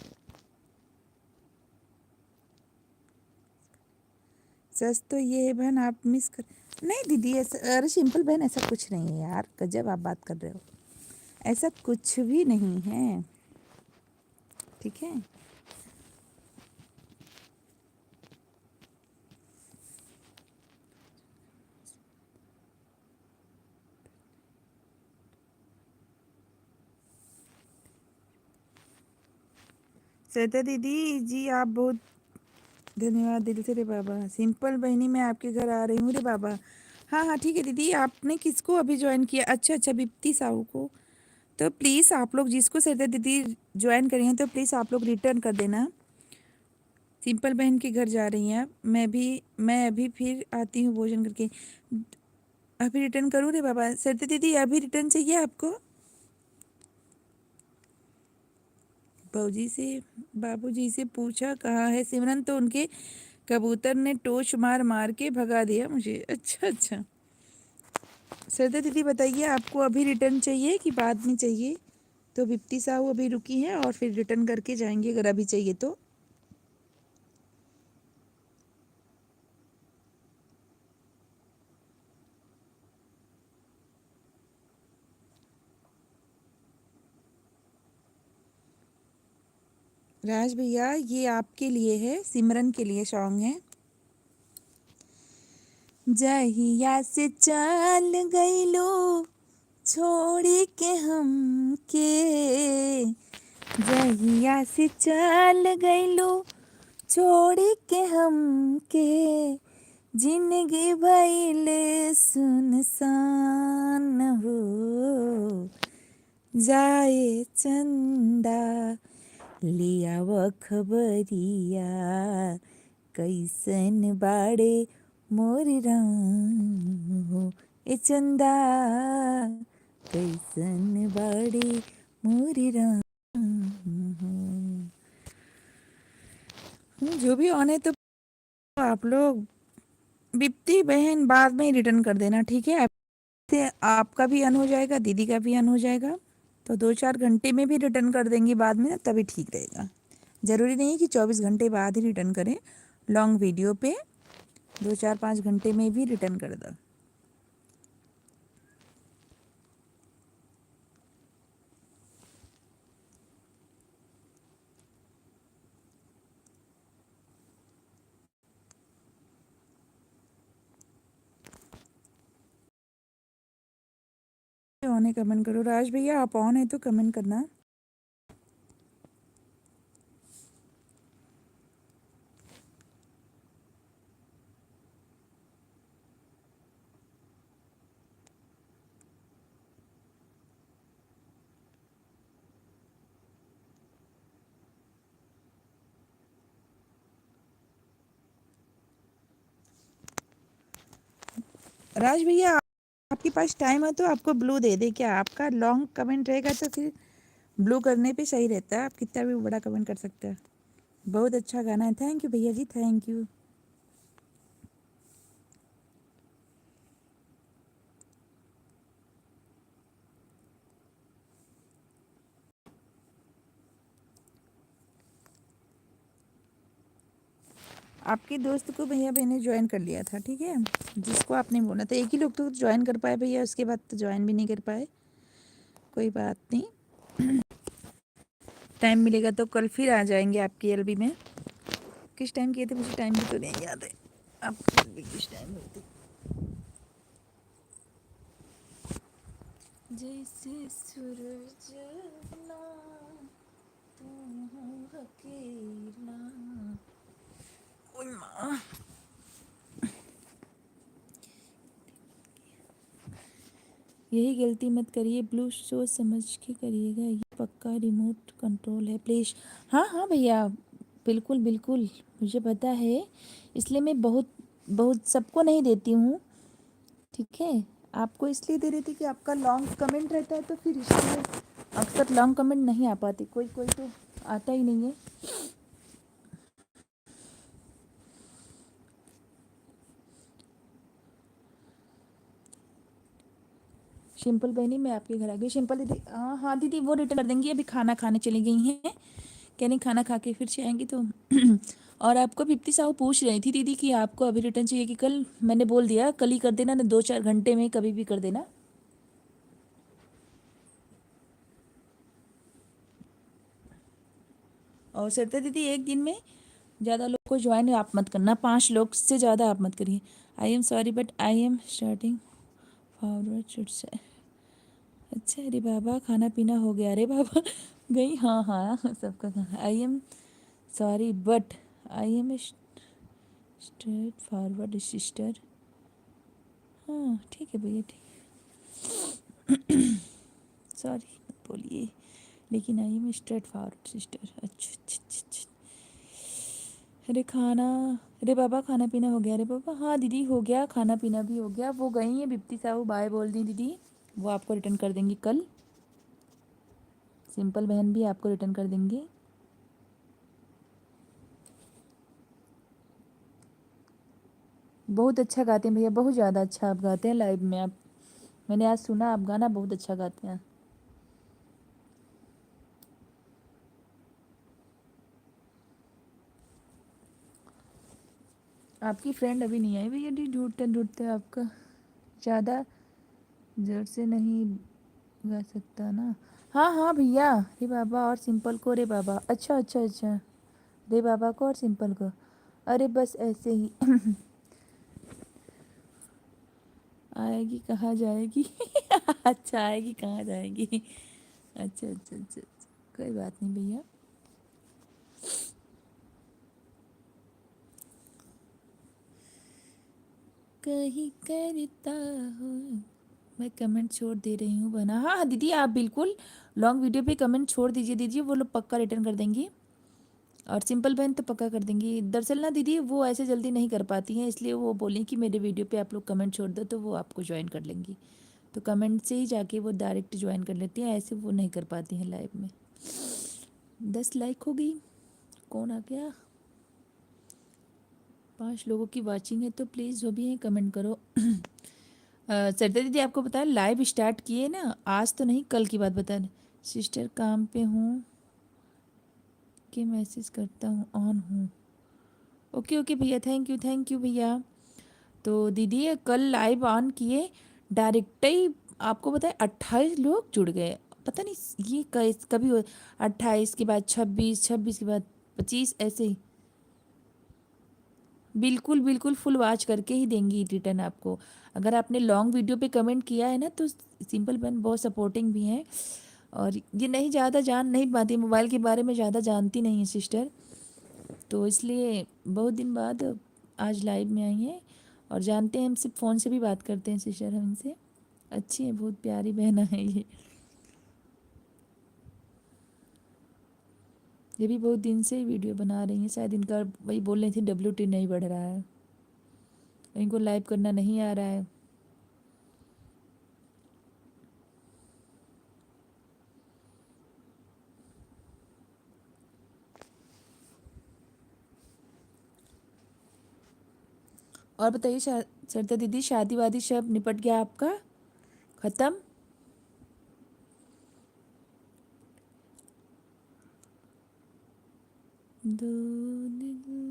सच तो ये है बहन, आप मिस कर। नहीं दीदी ऐसा, अरे सिंपल बहन ऐसा कुछ नहीं है यार, गजब आप बात कर रहे हो। ऐसा कुछ भी नहीं है, ठीक है। श्वेता दीदी जी आप बहुत धन्यवाद दिल से रे बाबा। सिंपल बहनी मैं आपके घर आ रही हूँ रे बाबा। हाँ हाँ ठीक है दीदी। आपने किसको अभी ज्वाइन किया? अच्छा अच्छा बिप्ती साहू को। तो प्लीज़ आप लोग जिसको श्वेता दीदी ज्वाइन करी हैं तो प्लीज़ आप लोग रिटर्न कर देना। सिंपल बहन के घर जा रही हैं आप। मैं अभी फिर आती हूँ भोजन करके। अभी रिटर्न करूँ रे बाबा? श्वेता दीदी अभी रिटर्न चाहिए आपको? बाबूजी से पूछा कहाँ है सिमरन, तो उनके कबूतर ने टोच मार मार के भगा दिया मुझे। अच्छा अच्छा। श्वेता दीदी बताइए आपको अभी रिटर्न चाहिए कि बाद में चाहिए? तो बिप्ती साहू अभी रुकी हैं और फिर रिटर्न करके जाएंगे अगर अभी चाहिए तो। राज भैया ये आपके लिए है, सिमरन के लिए सॉन्ग है। जहिया से चल गईलो छोड़ी के हमके, जहिया से चल गईलो छोड़ के हम के जिंदगी भइल सुनसान हो जाए चंदा लिया व खबरिया कैसन बाड़े मोर राम हो ए चंदा कैसन बाड़े मोर राम जो भी ऑन है तो आप लोग बिप्ती बहन बाद में ही रिटर्न कर देना, ठीक है। से आपका भी अन हो जाएगा, दीदी का भी अन हो जाएगा, तो 2-4 घंटे में भी रिटर्न कर देंगी बाद में ना, तभी ठीक रहेगा। ज़रूरी नहीं है कि 24 घंटे बाद ही रिटर्न करें। लॉन्ग वीडियो पे 2-4-5 घंटे में भी रिटर्न कर दो। ऑन है कमेंट करो। राज भैया आप ऑन है तो कमेंट करना। राज भैया आपके पास टाइम है तो आपको ब्लू दे दे क्या? आपका लॉन्ग कमेंट रहेगा तो फिर ब्लू करने पे सही रहता है, आप कितना भी बड़ा कमेंट कर सकते हैं। बहुत अच्छा गाना है। थैंक यू भैया जी, थैंक यू। आपके दोस्त को भैया मैंने ज्वाइन कर लिया था, ठीक है। जिसको आपने बोला था, एक ही लोग तो ज्वाइन कर पाए भैया, उसके बाद तो ज्वाइन भी नहीं कर पाए। कोई बात नहीं, टाइम मिलेगा तो कल फिर आ जाएंगे आपकी एलबी में। किस टाइम किए थे मुझे टाइम भी तो नहीं याद है, आपकी एलबी किस टाइम हुई थी। जैसे सूरज ना तू हो अकेला। ओए माँ, यही गलती मत करिए, ब्लू सोच समझ के करिएगा, ये पक्का रिमोट कंट्रोल है प्लीज। हाँ हाँ भैया, बिल्कुल बिल्कुल, मुझे पता है, इसलिए मैं बहुत बहुत सबको नहीं देती हूँ, ठीक है। आपको इसलिए दे रही थी कि आपका लॉन्ग कमेंट रहता है, तो फिर इसलिए अक्सर लॉन्ग कमेंट नहीं आ पाते, कोई कोई तो आता ही नहीं है। सिंपल बहनी मैं आपके घर आ गई। सिंपल दीदी, हाँ हाँ दीदी वो रिटर्न कर देंगी, अभी खाना खाने चली गई हैं, कह नहीं खाना खा के फिर से आएंगी तो। और आपको बिप्ती साहू पूछ रही थी दीदी कि आपको अभी रिटर्न चाहिए कि कल। मैंने बोल दिया कल ही कर देना, ना 2-4 घंटे में कभी भी कर देना। और सरता दीदी एक दिन में ज़्यादा लोग को ज्वाइन आप मत करना, 5 लोग से ज़्यादा आप मत करिए। I am sorry but I am starting forward should say. अच्छा अरे बाबा खाना पीना हो गया, अरे बाबा गई, हाँ हाँ सबका खाना। I am sorry but I am straight forward sister. हाँ ठीक है भैया, ठीक। सॉरी मत बोलिए, लेकिन I am straight forward sister. अच्छा अच्छा अच्छा अच्छा। अरे खाना, अरे बाबा खाना पीना हो गया, अरे बाबा हाँ दीदी हो गया, खाना पीना भी हो गया। वो गई हैं बिप्ती साहू, बाय बोल दी दीदी, वो आपको रिटर्न कर देंगी कल। सिंपल बहन भी आपको रिटर्न कर देंगे। बहुत अच्छा गाते हैं भैया, बहुत ज़्यादा अच्छा आप गाते हैं लाइव में। आप, मैंने आज सुना आप गाना बहुत अच्छा गाते हैं। आपकी फ्रेंड अभी नहीं आई भैया, डी ढूंढते ढूंढते आपका। ज़्यादा जोर से नहीं गा सकता ना। हाँ हाँ भैया, रे बाबा और सिंपल को, रे बाबा अच्छा अच्छा अच्छा, रे बाबा को और सिंपल को, अरे बस ऐसे ही। आएगी कहाँ जाएगी। अच्छा आएगी कहाँ जाएगी। अच्छा अच्छा अच्छा अच्छा, कोई बात नहीं भैया। कहीं करता हूँ। मैं कमेंट छोड़ दे रही हूँ बना। हाँ हाँ दीदी, आप बिल्कुल लॉन्ग वीडियो पे कमेंट छोड़ दीजिए, वो लोग पक्का रिटर्न कर देंगी। और सिंपल बहन तो पक्का कर देंगी। दरअसल ना दीदी वो ऐसे जल्दी नहीं कर पाती हैं, इसलिए वो बोली कि मेरे वीडियो पे आप लोग कमेंट छोड़ दो तो वो आपको ज्वाइन कर लेंगी। तो कमेंट से ही जाके वो डायरेक्ट ज्वाइन कर लेती हैं, ऐसे वो नहीं कर पाती हैं लाइव में। 10 लाइक हो गई। कौन आ गया? 5 लोगों की वाचिंग है, तो प्लीज़ जो भी है कमेंट करो। सरिता दीदी आपको बताया लाइव स्टार्ट किए ना, आज तो नहीं कल की बात बता रहे। सिस्टर काम पे हूँ कि मैसेज करता हूँ, ऑन हूँ। ओके ओके भैया, थैंक यू भैया। तो दीदी ये कल लाइव ऑन किए, डायरेक्ट ही आपको बताए 28 लोग जुड़ गए। पता नहीं ये कभी 28 के बाद 26, 26 के बाद 25, ऐसे ही। बिल्कुल बिल्कुल फुल वॉच करके ही देंगी रिटर्न आपको। अगर आपने लॉन्ग वीडियो पे कमेंट किया है ना, तो सिंपल बहन बहुत सपोर्टिंग भी हैं। और ये नहीं ज़्यादा जान नहीं पाती, मोबाइल के बारे में ज़्यादा जानती नहीं है सिस्टर, तो इसलिए बहुत दिन बाद आज लाइव में आई हैं। और जानते हैं हम सिर्फ फ़ोन से भी बात करते हैं सिस्टर हम इनसे। अच्छी है, बहुत प्यारी बहना है ये भी बहुत दिन से वीडियो बना रही हैं, शायद इनका वही बोल रही थी WT नहीं बढ़ रहा है, इनको लाइव करना नहीं आ रहा है। और बताइए सरिता दीदी, शादी वादी सब निपट गया आपका, ख़त्म? दो दिल हैं।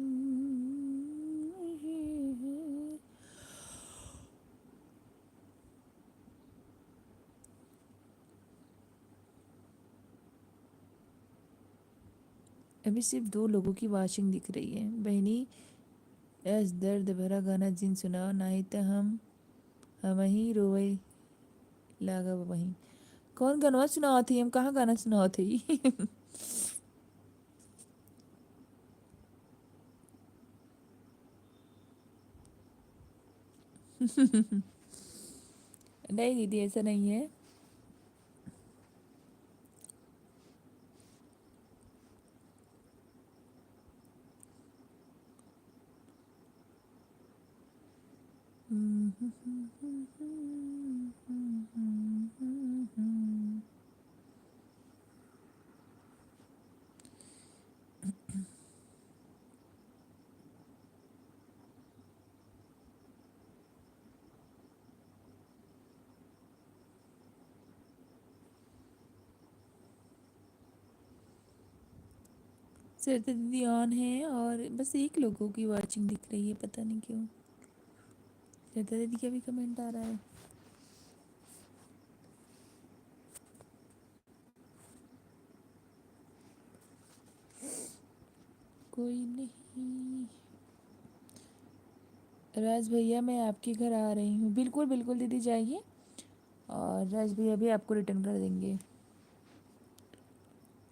अभी सिर्फ 2 लोगों की वाचिंग दिख रही है। बहनी ऐस दर्द भरा गाना जिन सुनाओ, नहीं तो हम ही रोवे लागा वहीं। कौन गाना सुनाओ थी, हम कहाँ गाना सुनाओ थी नहीं दीदी ऐसा नहीं है। सरिता दीदी ऑन है और बस 1 लोगों की वाचिंग दिख रही है, पता नहीं क्यों। सरिता दीदी का भी कमेंट आ रहा है। कोई नहीं। राज भैया मैं आपके घर आ रही हूँ। बिल्कुल बिल्कुल दीदी जाइए, और राज भैया भी आपको रिटर्न कर देंगे।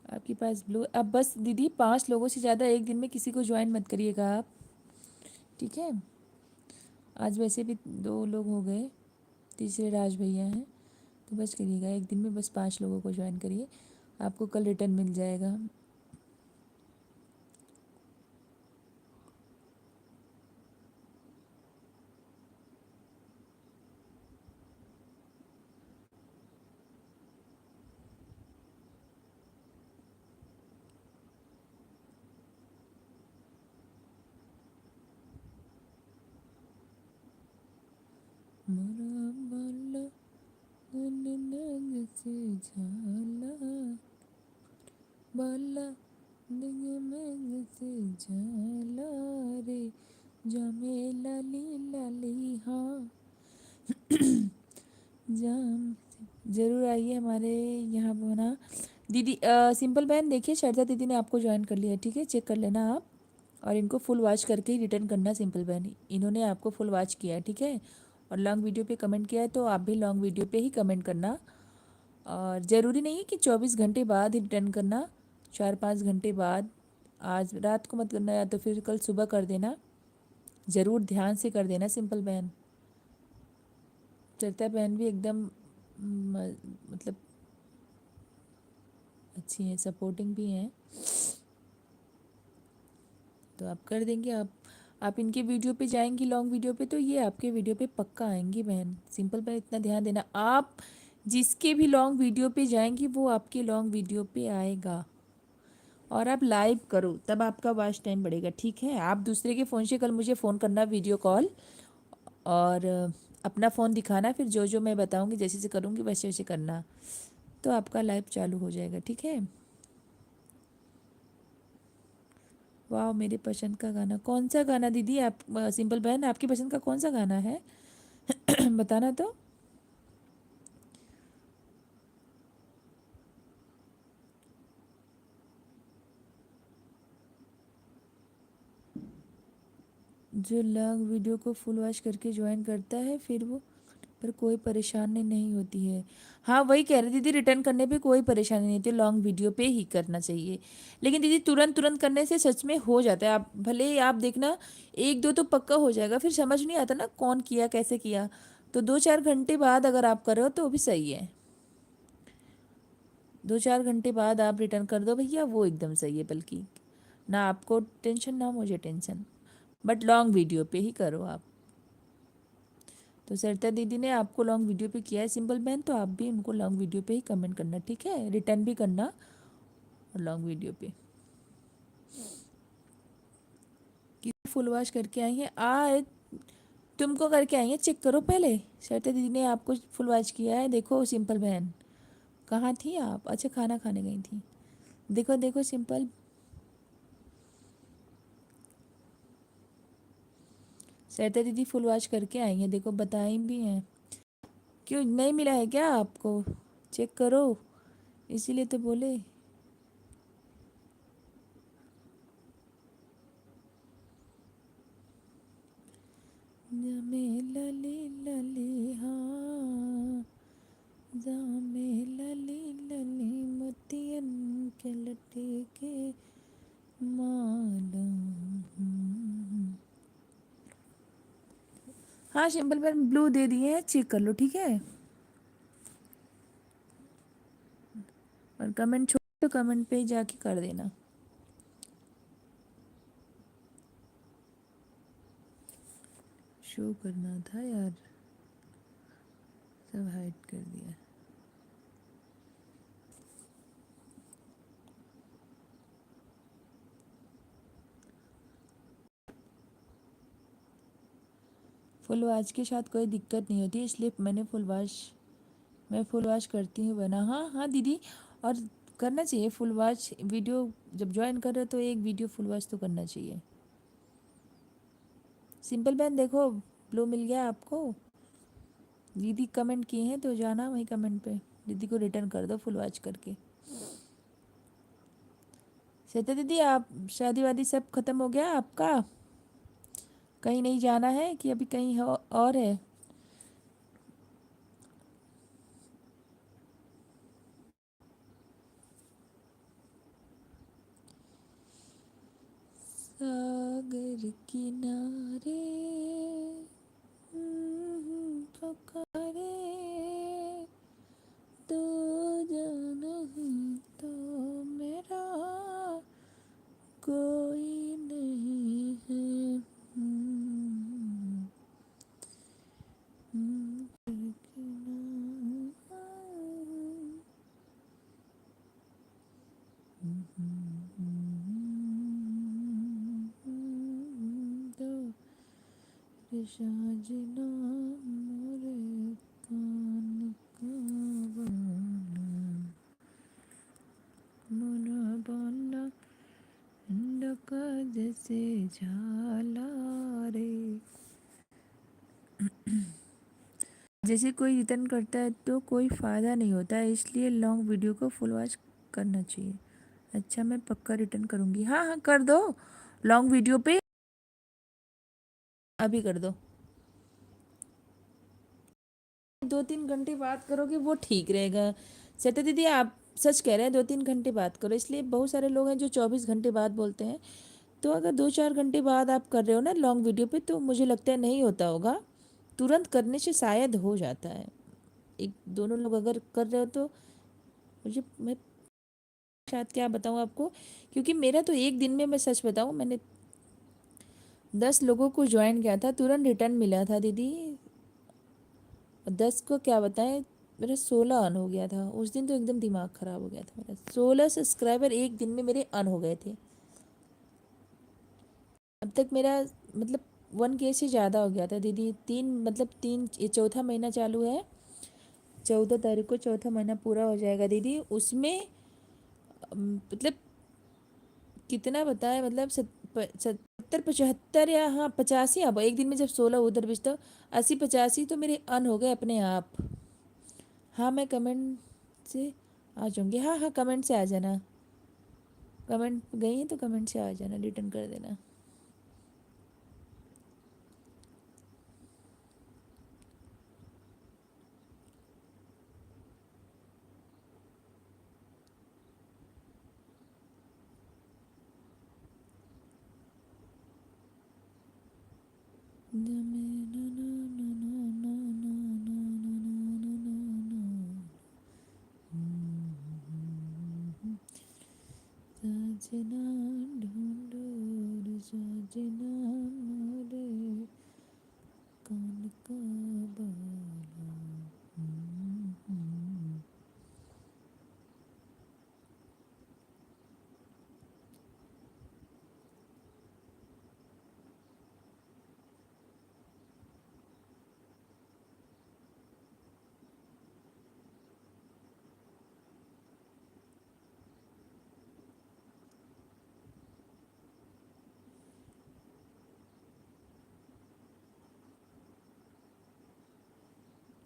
आपके पास ब्लू, अब बस दीदी 5 लोगों से ज़्यादा एक दिन में किसी को ज्वाइन मत करिएगा आप, ठीक है? आज वैसे भी 2 लोग हो गए, तीसरे राज भैया हैं, तो बस करिएगा एक दिन में बस 5 लोगों को ज्वाइन करिए, आपको कल रिटर्न मिल जाएगा। मोरा बाला नन नग से झाला, बाला नग में से झाला रे, जामे लाली लाली हाँ जाम। ज़रूर आइए हमारे यहाँ बना। दीदी सिंपल बहन देखिए, शारदा दीदी ने आपको ज्वाइन कर लिया है, ठीक है? चेक कर लेना आप, और इनको फुल वॉच करके ही रिटर्न करना। सिंपल बहन इन्होंने आपको फुल वॉच किया है, ठीक है? और लॉन्ग वीडियो पे कमेंट किया है, तो आप भी लॉन्ग वीडियो पे ही कमेंट करना। और ज़रूरी नहीं है कि 24 घंटे बाद ही रिटर्न करना, 4-5 घंटे बाद। आज रात को मत करना, या तो फिर कल सुबह कर देना, ज़रूर ध्यान से कर देना सिंपल बहन। चरता बहन भी एकदम मतलब अच्छी है, सपोर्टिंग भी हैं, तो आप कर देंगे। आप इनके वीडियो पे जाएंगी लॉन्ग वीडियो पे, तो ये आपके वीडियो पे पक्का आएंगी बहन। सिंपल बहन, इतना ध्यान देना, आप जिसके भी लॉन्ग वीडियो पे जाएंगी वो आपके लॉन्ग वीडियो पे आएगा। और आप लाइव करो, तब आपका वॉच टाइम बढ़ेगा, ठीक है। आप दूसरे के फ़ोन से कल मुझे फ़ोन करना वीडियो कॉल, और अपना फ़ोन दिखाना, फिर जो जो मैं बताऊंगी जैसे जैसे करूँगी वैसे वैसे करना, तो आपका लाइव चालू हो जाएगा, ठीक है। वाह, मेरे पसंद का गाना कौन सा गाना दीदी? आप सिंपल बहन, आपकी पसंद का कौन सा गाना है? बताना तो। जो लॉन्ग वीडियो को फुल वॉच करके ज्वाइन करता है फिर वो पर कोई परेशानी नहीं होती है। हाँ, वही कह रही दीदी, रिटर्न करने पे कोई परेशानी नहीं होती, लॉन्ग वीडियो पे ही करना चाहिए। लेकिन दीदी तुरंत तुरंत करने से सच में हो जाता है, आप भले ही आप देखना एक दो तो पक्का हो जाएगा, फिर समझ नहीं आता ना कौन किया कैसे किया। तो 2-4 घंटे बाद अगर आप करो तो भी सही है। 2-4 घंटे बाद आप रिटर्न कर दो भैया, वो एकदम सही है, बल्कि ना आपको टेंशन ना मुझे टेंशन। बट लॉन्ग वीडियो पे ही करो आप। तो सरिता दीदी ने आपको लॉन्ग वीडियो पे किया है सिंपल बहन, तो आप भी उनको लॉन्ग वीडियो पे ही कमेंट करना, ठीक है, रिटर्न भी करना और लॉन्ग वीडियो पे। कि फुल वॉश करके आई हैं तुमको करके आई हैं, चेक करो पहले। सरिता दीदी ने आपको फुल वॉश किया है, देखो सिंपल बहन। कहाँ थी आप? अच्छा, खाना खाने गई थी। देखो देखो सिंपल, सरिता दीदी फुल वॉश करके आई हैं, देखो बताई भी हैं। क्यों नहीं मिला है क्या आपको? चेक करो, इसीलिए तो बोले। जमे लली लली हाँ, जामे लली लली मोतियन के लटके माला। हाँ सिंपल पर ब्लू दे दिए हैं, चेक कर लो, ठीक है। और कमेंट छोड़ तो कमेंट पे जाके कर देना। शो करना था यार, सब हाइड कर दिया। फुल वॉश के साथ कोई दिक्कत नहीं होती, इसलिए मैं फुल वॉश करती हूँ बना। हाँ हाँ दीदी, और करना चाहिए फुल वॉश। वीडियो जब ज्वाइन कर रहे हो तो एक वीडियो फुल वॉश तो करना चाहिए। सिंपल बहन देखो, ब्लू मिल गया आपको। दीदी कमेंट किए हैं तो जाना वही कमेंट पे, दीदी को रिटर्न कर दो फुल वॉच करके। श्वेता दीदी, आप शादी वादी सब खत्म हो गया आपका? कहीं नहीं जाना है कि अभी कहीं और है? सागर किनारे पुकारे, तो जाना तो मेरा कोई नहीं है। तो साजना मोरे कान का बाला, मोरा बाला डका जैसे झाला रे। जैसे कोई रिटर्न करता है तो कोई फ़ायदा नहीं होता है, इसलिए लॉन्ग वीडियो को फुल वॉच करना चाहिए। अच्छा, मैं पक्का रिटर्न करूँगी। हाँ हाँ कर दो, लॉन्ग वीडियो पे अभी कर दो। 2-3 घंटे बात करोगे वो ठीक रहेगा। सत्य दीदी आप सच कह रहे हैं, 2-3 घंटे बात करो। इसलिए बहुत सारे लोग हैं जो 24 घंटे बाद बोलते हैं, तो अगर 2-4 घंटे बाद आप कर रहे हो ना लॉन्ग वीडियो पे, तो मुझे लगता है नहीं होता होगा। तुरंत करने से शायद हो जाता है। एक दोनों लोग अगर कर रहे हो तो मुझे मैं शायद क्या बताऊँ आपको, क्योंकि मेरा तो एक दिन में, मैं सच बताऊँ, मैंने 10 लोगों को ज्वाइन किया था, तुरंत रिटर्न मिला था दीदी। 10 को क्या बताएं, मेरा 16 अन हो गया था उस दिन, तो एकदम दिमाग ख़राब हो गया था मेरा। 16 सब्सक्राइबर एक दिन में मेरे अन हो गए थे। अब तक मेरा मतलब 1K से ज़्यादा हो गया था दीदी। ये चौथा महीना चालू है, 14 तारीख को चौथा महीना पूरा हो जाएगा दीदी। उसमें मतलब कितना बताएं, मतलब 70 75 या हाँ 85, अब एक दिन में जब 16 उधर भेजता 80 85 तो मेरे अन हो गए अपने आप। हाँ मैं कमेंट से आ जाऊँगी, हाँ हाँ कमेंट से आ जाना, कमेंट गई है तो कमेंट से आ जाना, रिटर्न कर देना। सजना ढूंढो रे सजना मोरे कान का बाला।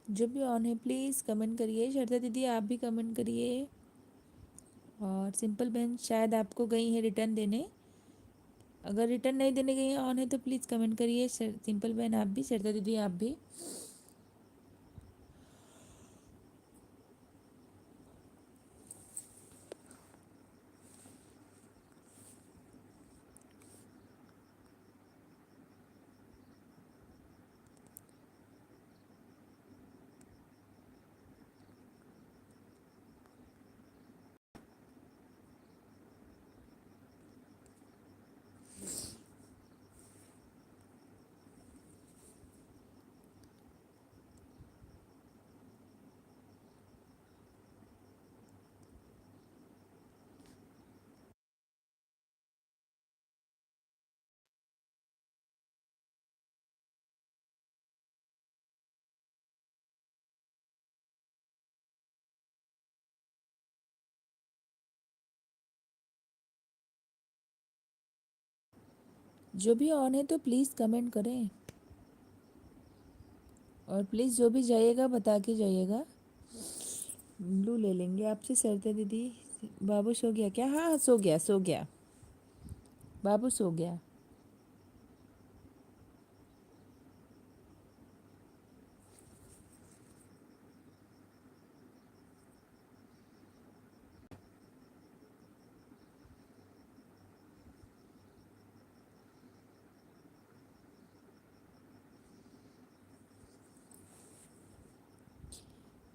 जो भी ऑन है प्लीज़ कमेंट करिए। श्रद्धा दीदी आप भी कमेंट करिए। और सिंपल बहन शायद आपको गई है रिटर्न देने, अगर रिटर्न नहीं देने गई है ऑन है तो प्लीज़ कमेंट करिए। सिंपल बहन आप भी, श्रद्धा दीदी आप भी। जो भी ऑन है तो प्लीज़ कमेंट करें, और प्लीज़ जो भी जाइएगा बता के जाइएगा। ब्लू ले लेंगे आपसे सरता दीदी। बाबू सो गया क्या? हाँ हाँ, सो गया सो गया, बाबू सो गया।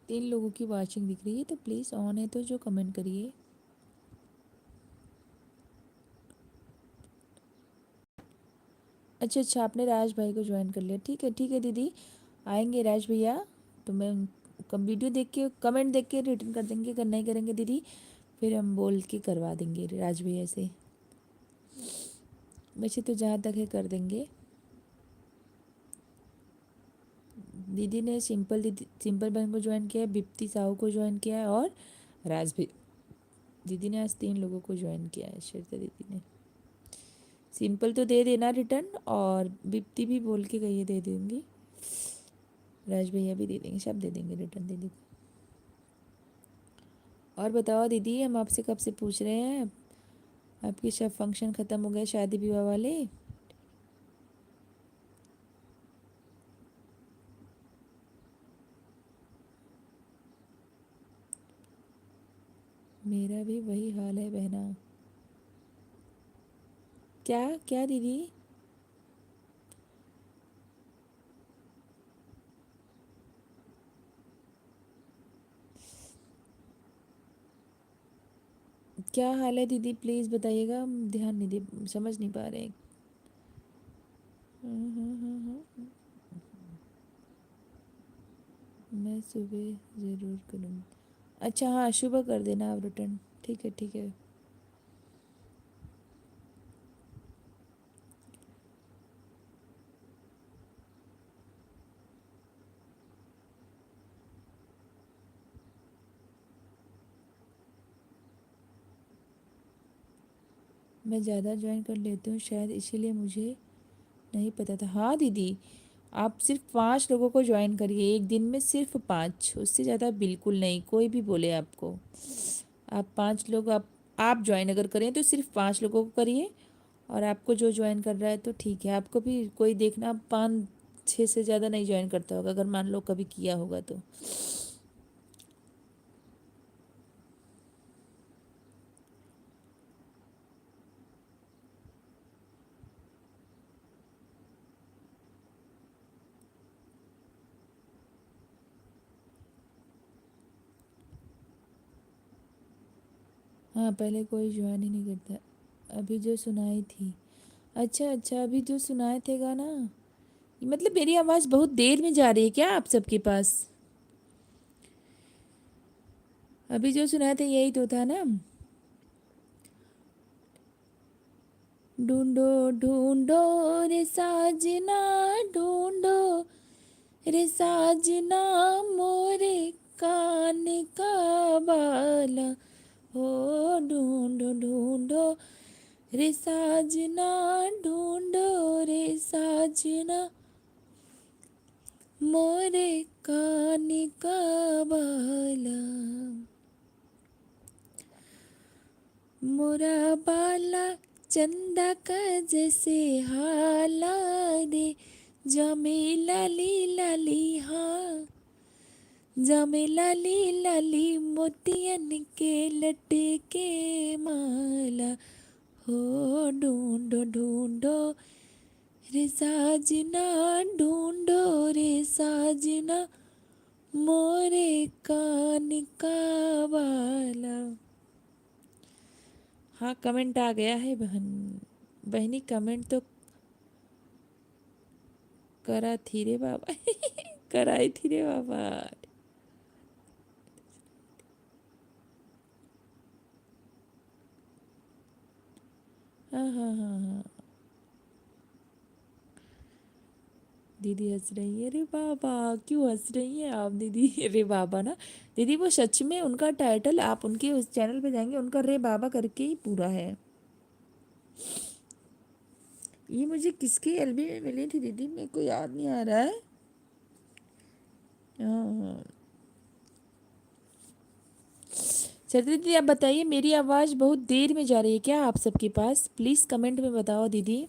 तीन लोगों की वाचिंग दिख रही है, तो प्लीज़ ऑन है तो जो कमेंट करिए। अच्छा अच्छा, आपने राज भाई को ज्वाइन कर लिया, ठीक है दीदी, आएंगे राज भैया तो मैं कम वीडियो देख के कमेंट देख के रिटर्न कर देंगे। अगर नहीं करेंगे दीदी फिर हम बोल के करवा देंगे राज भैया से, वैसे तो जहाँ तक है कर देंगे। दीदी ने सिंपल बहन को ज्वाइन किया है, बिप्ती साहू को ज्वाइन किया है, और राज भी। दीदी ने आज 3 लोगों को ज्वाइन किया है, श्वेता दीदी ने। सिंपल तो दे देना रिटर्न, और बिप्ती भी बोल के गई है दे दूँगी, राज भैया भी दे देंगे, सब दे देंगे रिटर्न दीदी को। और बताओ दीदी, हम आपसे कब से पूछ रहे हैं, आपके सब फंक्शन ख़त्म हो गए शादी विवाह वाले? मेरा भी वही हाल है बहना। क्या क्या दीदी? क्या हाल है दीदी, प्लीज़ बताइएगा, हम ध्यान नहीं दे, समझ नहीं पा रहे। मैं सुबह ज़रूर करूँगी। अच्छा हाँ, सुबह कर देना आप रिटर्न। ठीक है ठीक है। मैं ज़्यादा ज्वाइन कर लेती हूँ शायद, इसीलिए मुझे नहीं पता था। हाँ दीदी, आप सिर्फ 5 लोगों को ज्वाइन करिए एक दिन में, सिर्फ 5, उससे ज़्यादा बिल्कुल नहीं। कोई भी बोले आपको, आप 5 लोग आप ज्वाइन अगर करें तो सिर्फ 5 लोगों को करिए। और आपको जो ज्वाइन कर रहा है तो ठीक है, आपको भी कोई देखना 5-6 से ज़्यादा नहीं ज्वाइन करता होगा, अगर मान लो कभी किया होगा तो। हाँ, पहले कोई ज्वाइन ही नहीं करता। अभी जो सुनाई थी, अच्छा अच्छा, अभी जो सुनाए थे गाना, मतलब मेरी आवाज़ बहुत देर में जा रही है क्या आप सबके पास? अभी जो सुनाए थे यही तो था ना। ढूंढो ढूंढो रे साजना, ढूंढो रे साजना, मोरे कान का बाला, हो ढूंढो ढूंढो रे साजना, ढूंढो रे साजना, मोरे कान का बाला, मोरा बाला चंदा का जैसे हाला दे, जमे लाली लाली हाँ, जमे लाली लाली मोतियन के लटके माला, हो ढूंढो ढूंढो रे साजना, ढूंढो रे साजना, मोरे कान का बाला। हाँ, कमेंट आ गया है बहन, बहनी कमेंट तो करा थी रे बाबा कराई थी रे बाबा। हाँ हाँ हाँ हाँ, दीदी हंस रही है। अरे बाबा, क्यों हंस रही हैं आप दीदी? रे बाबा ना दीदी, वो सच में उनका टाइटल, आप उनके उस चैनल पे जाएंगे, उनका रे बाबा करके ही पूरा है। ये मुझे किसके एलबी में मिली थी दीदी, मेरे को याद नहीं आ रहा है। हाँ, चलिए दीदी आप बताइए, मेरी आवाज़ बहुत देर में जा रही है क्या आप सबके पास? प्लीज़ कमेंट में बताओ दीदी।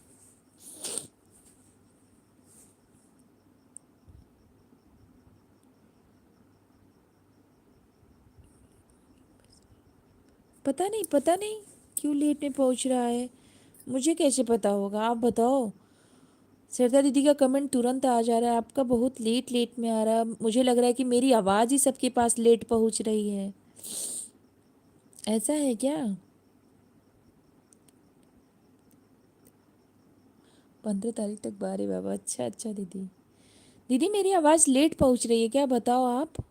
पता नहीं क्यों लेट में पहुंच रहा है, मुझे कैसे पता होगा, आप बताओ। श्रद्धा दीदी का कमेंट तुरंत आ जा रहा है, आपका बहुत लेट लेट में आ रहा है। मुझे लग रहा है कि मेरी आवाज़ ही सबके पास लेट पहुंच रही है, ऐसा है क्या? 15 तारीख तक बारे बाबा, अच्छा अच्छा दीदी। दीदी मेरी आवाज़ लेट पहुंच रही है क्या, बताओ आप।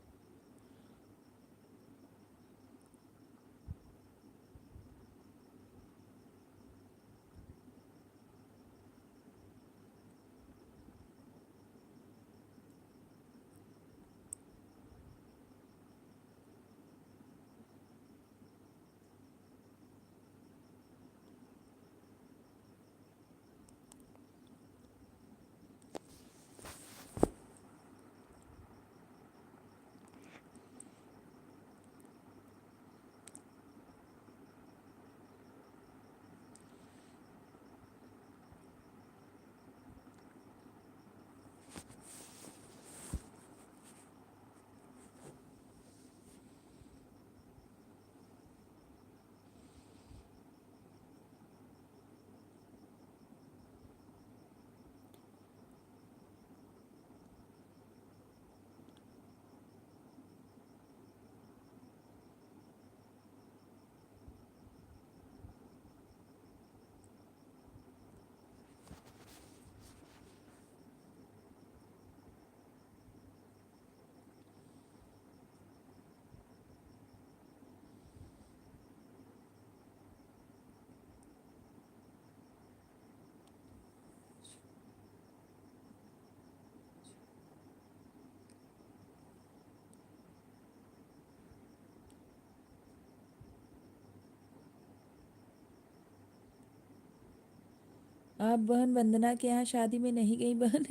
आप बहन वंदना के यहाँ शादी में नहीं गई बहन?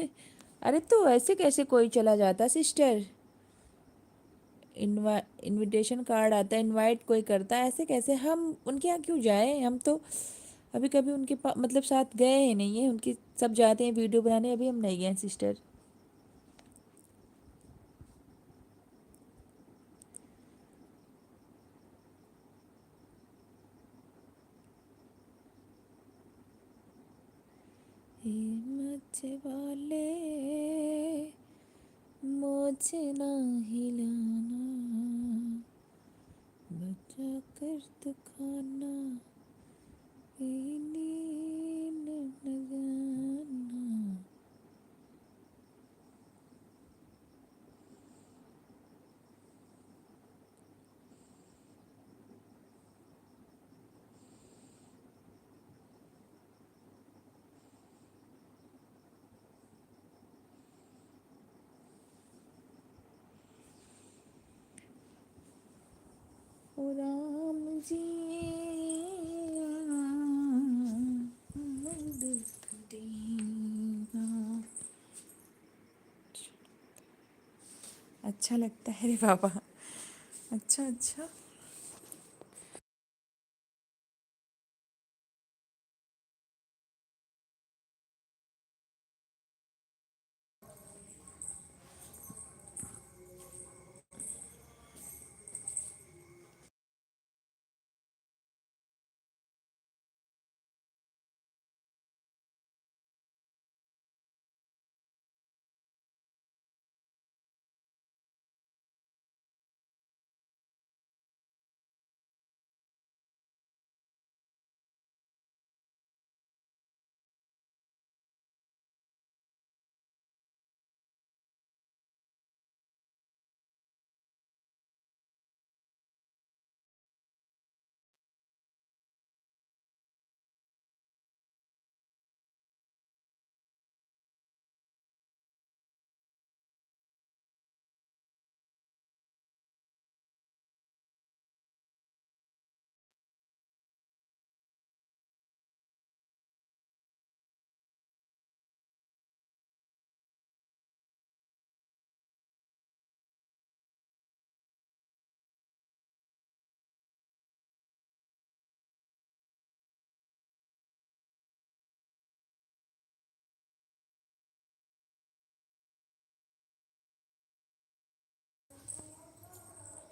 अरे तो ऐसे कैसे कोई चला जाता सिस्टर? इनविटेशन कार्ड आता है, इनवाइट कोई करता है, ऐसे कैसे हम उनके यहाँ क्यों जाएं? हम तो अभी कभी उनके मतलब साथ गए ही नहीं है। उनके सब जाते हैं वीडियो बनाने, अभी हम नहीं गए हैं सिस्टर। हिम्मत वाले मुझे ना हिलाना, बचा कर तो खाना, पीनी न जाना। ओ राम जी दुख देना। अच्छा लगता है रे बाबा। अच्छा अच्छा।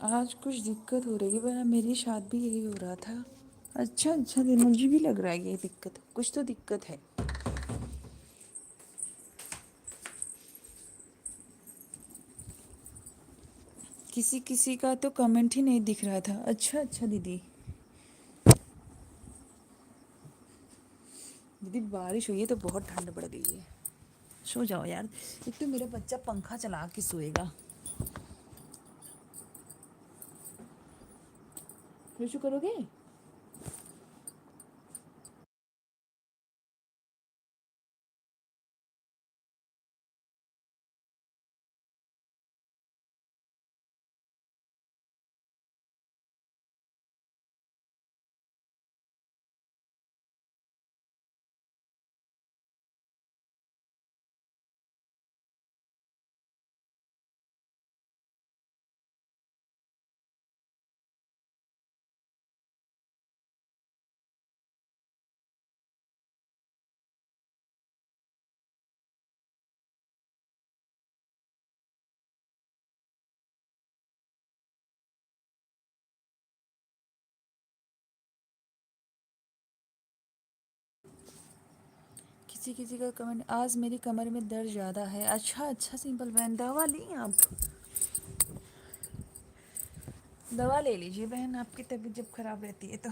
आज कुछ दिक्कत हो रही है वरना मेरे साथ भी यही हो रहा था। अच्छा अच्छा, तो मुझे भी लग रहा है ये दिक्कत, कुछ तो दिक्कत है। किसी किसी का तो कमेंट ही नहीं दिख रहा था। अच्छा अच्छा दीदी। दीदी बारिश हुई है तो बहुत ठंड पड़ गई है। सो जाओ यार, एक तो मेरा बच्चा पंखा चला के सोएगा। शुरू करोगे? किसी किसी का कमेंट, आज मेरी कमर में दर्द ज़्यादा है। अच्छा अच्छा सिंपल बहन, दवा ली आप? दवा ले लीजिए बहन, आपकी तबीयत जब खराब रहती है तो।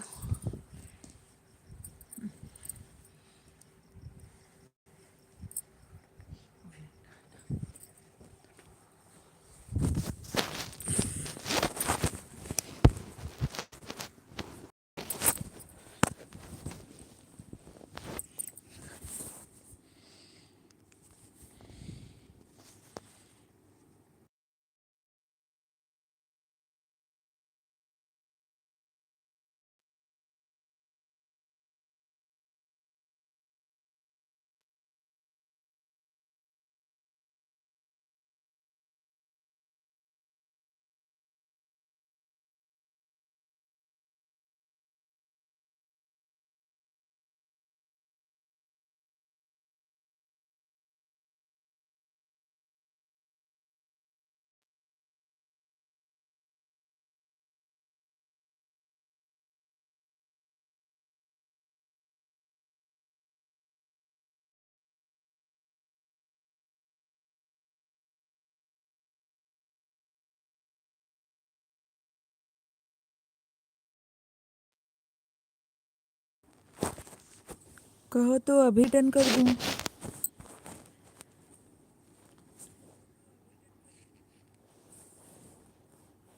कहो तो अभी रिटर्न कर दूं।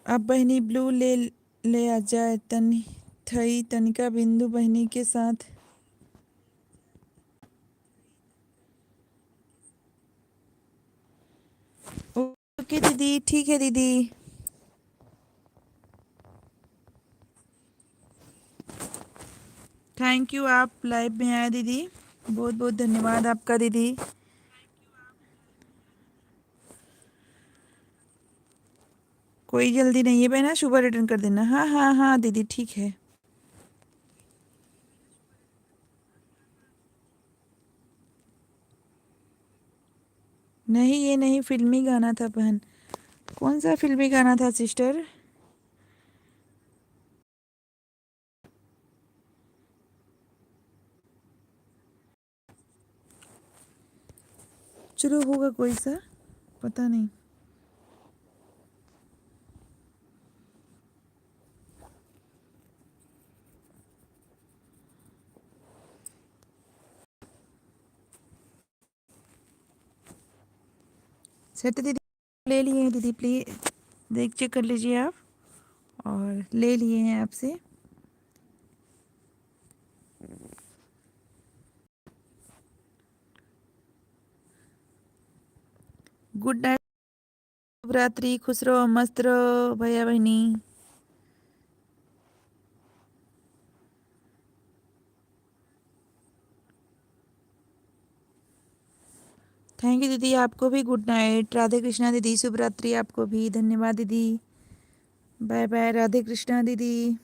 अब बहनी ब्लू ले ले आ जाए थई तनिका बिंदु बहनी के साथ। ओके दीदी, ठीक है दीदी। थैंक यू, आप लाइव में आए दीदी, बहुत बहुत धन्यवाद आपका दीदी। कोई जल्दी नहीं है बहना, सुबह रिटर्न कर देना। हाँ हाँ हाँ दीदी, ठीक है। नहीं, ये नहीं, फिल्मी गाना था बहन। कौन सा फिल्मी गाना था सिस्टर? चलो होगा कोई सा, पता नहीं। सेट दीदी ले लिए हैं दीदी, प्लीज देख चेक कर लीजिए आप, और ले लिए हैं आपसे। गुड नाइट, शुभ रात्रि, खुश रहो मस्त रहो भैया बहनी। थैंक यू दीदी, आपको भी गुड नाइट। राधे कृष्णा दीदी, शुभ रात्रि आपको भी, धन्यवाद दीदी। बाय बाय, राधे कृष्णा दीदी।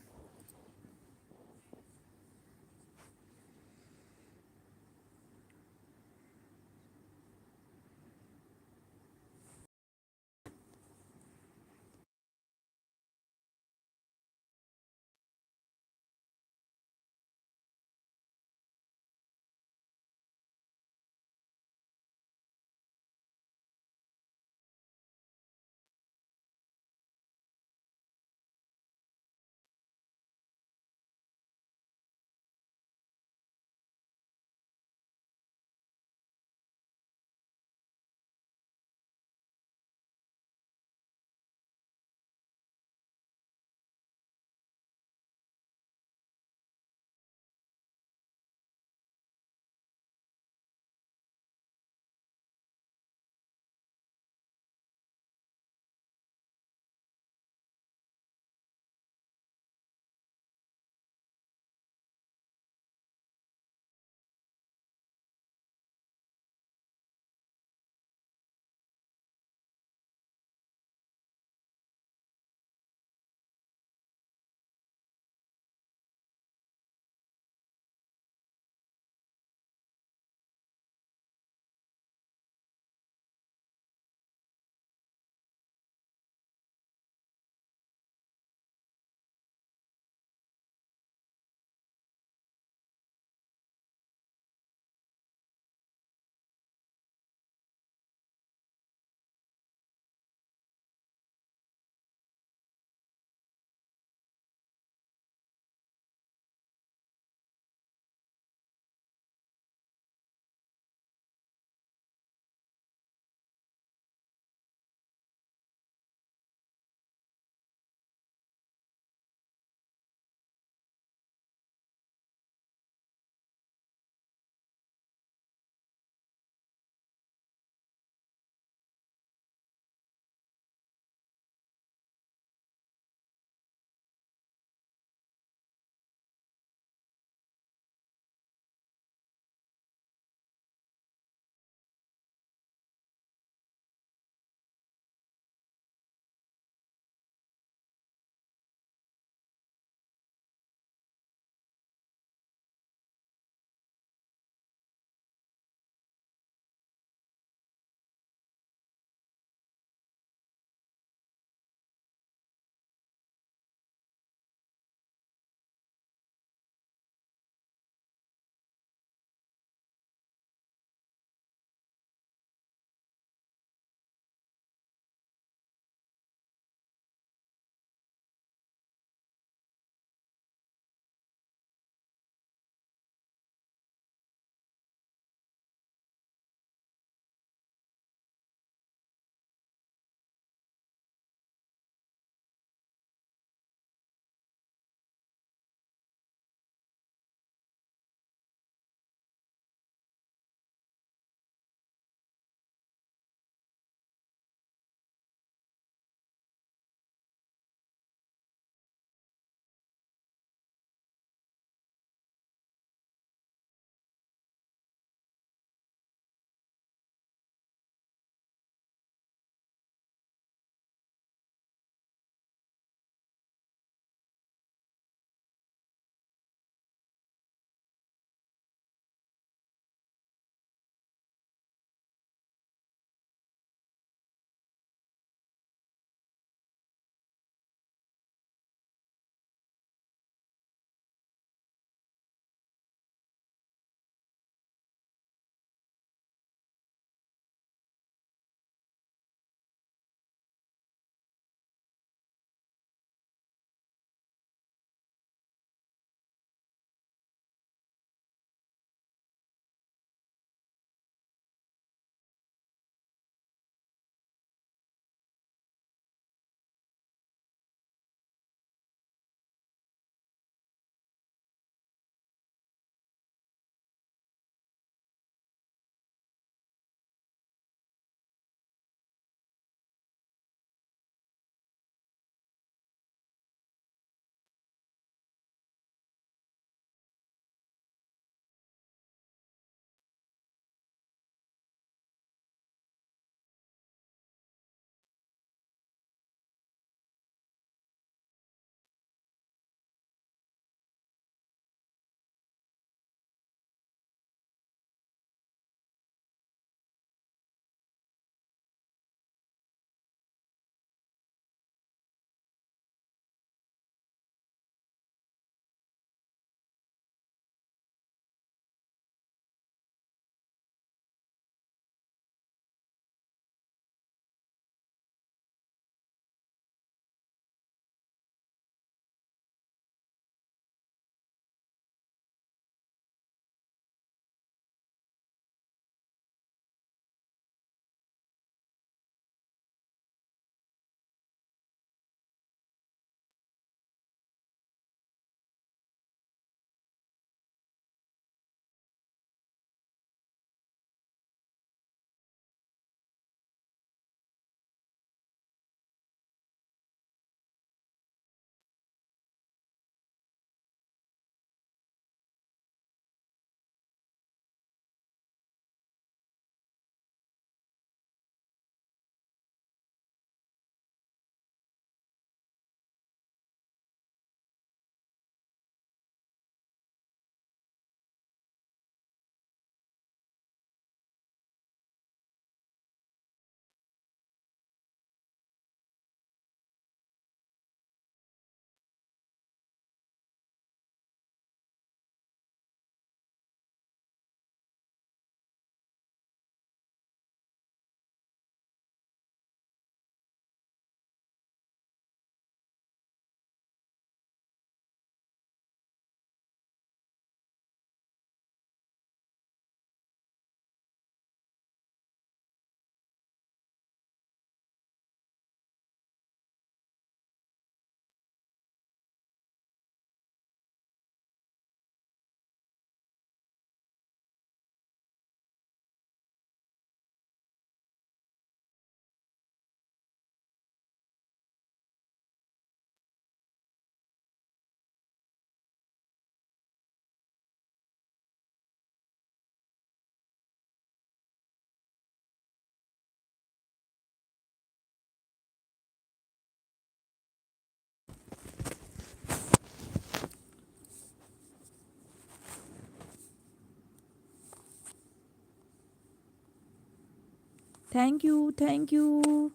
थैंक यू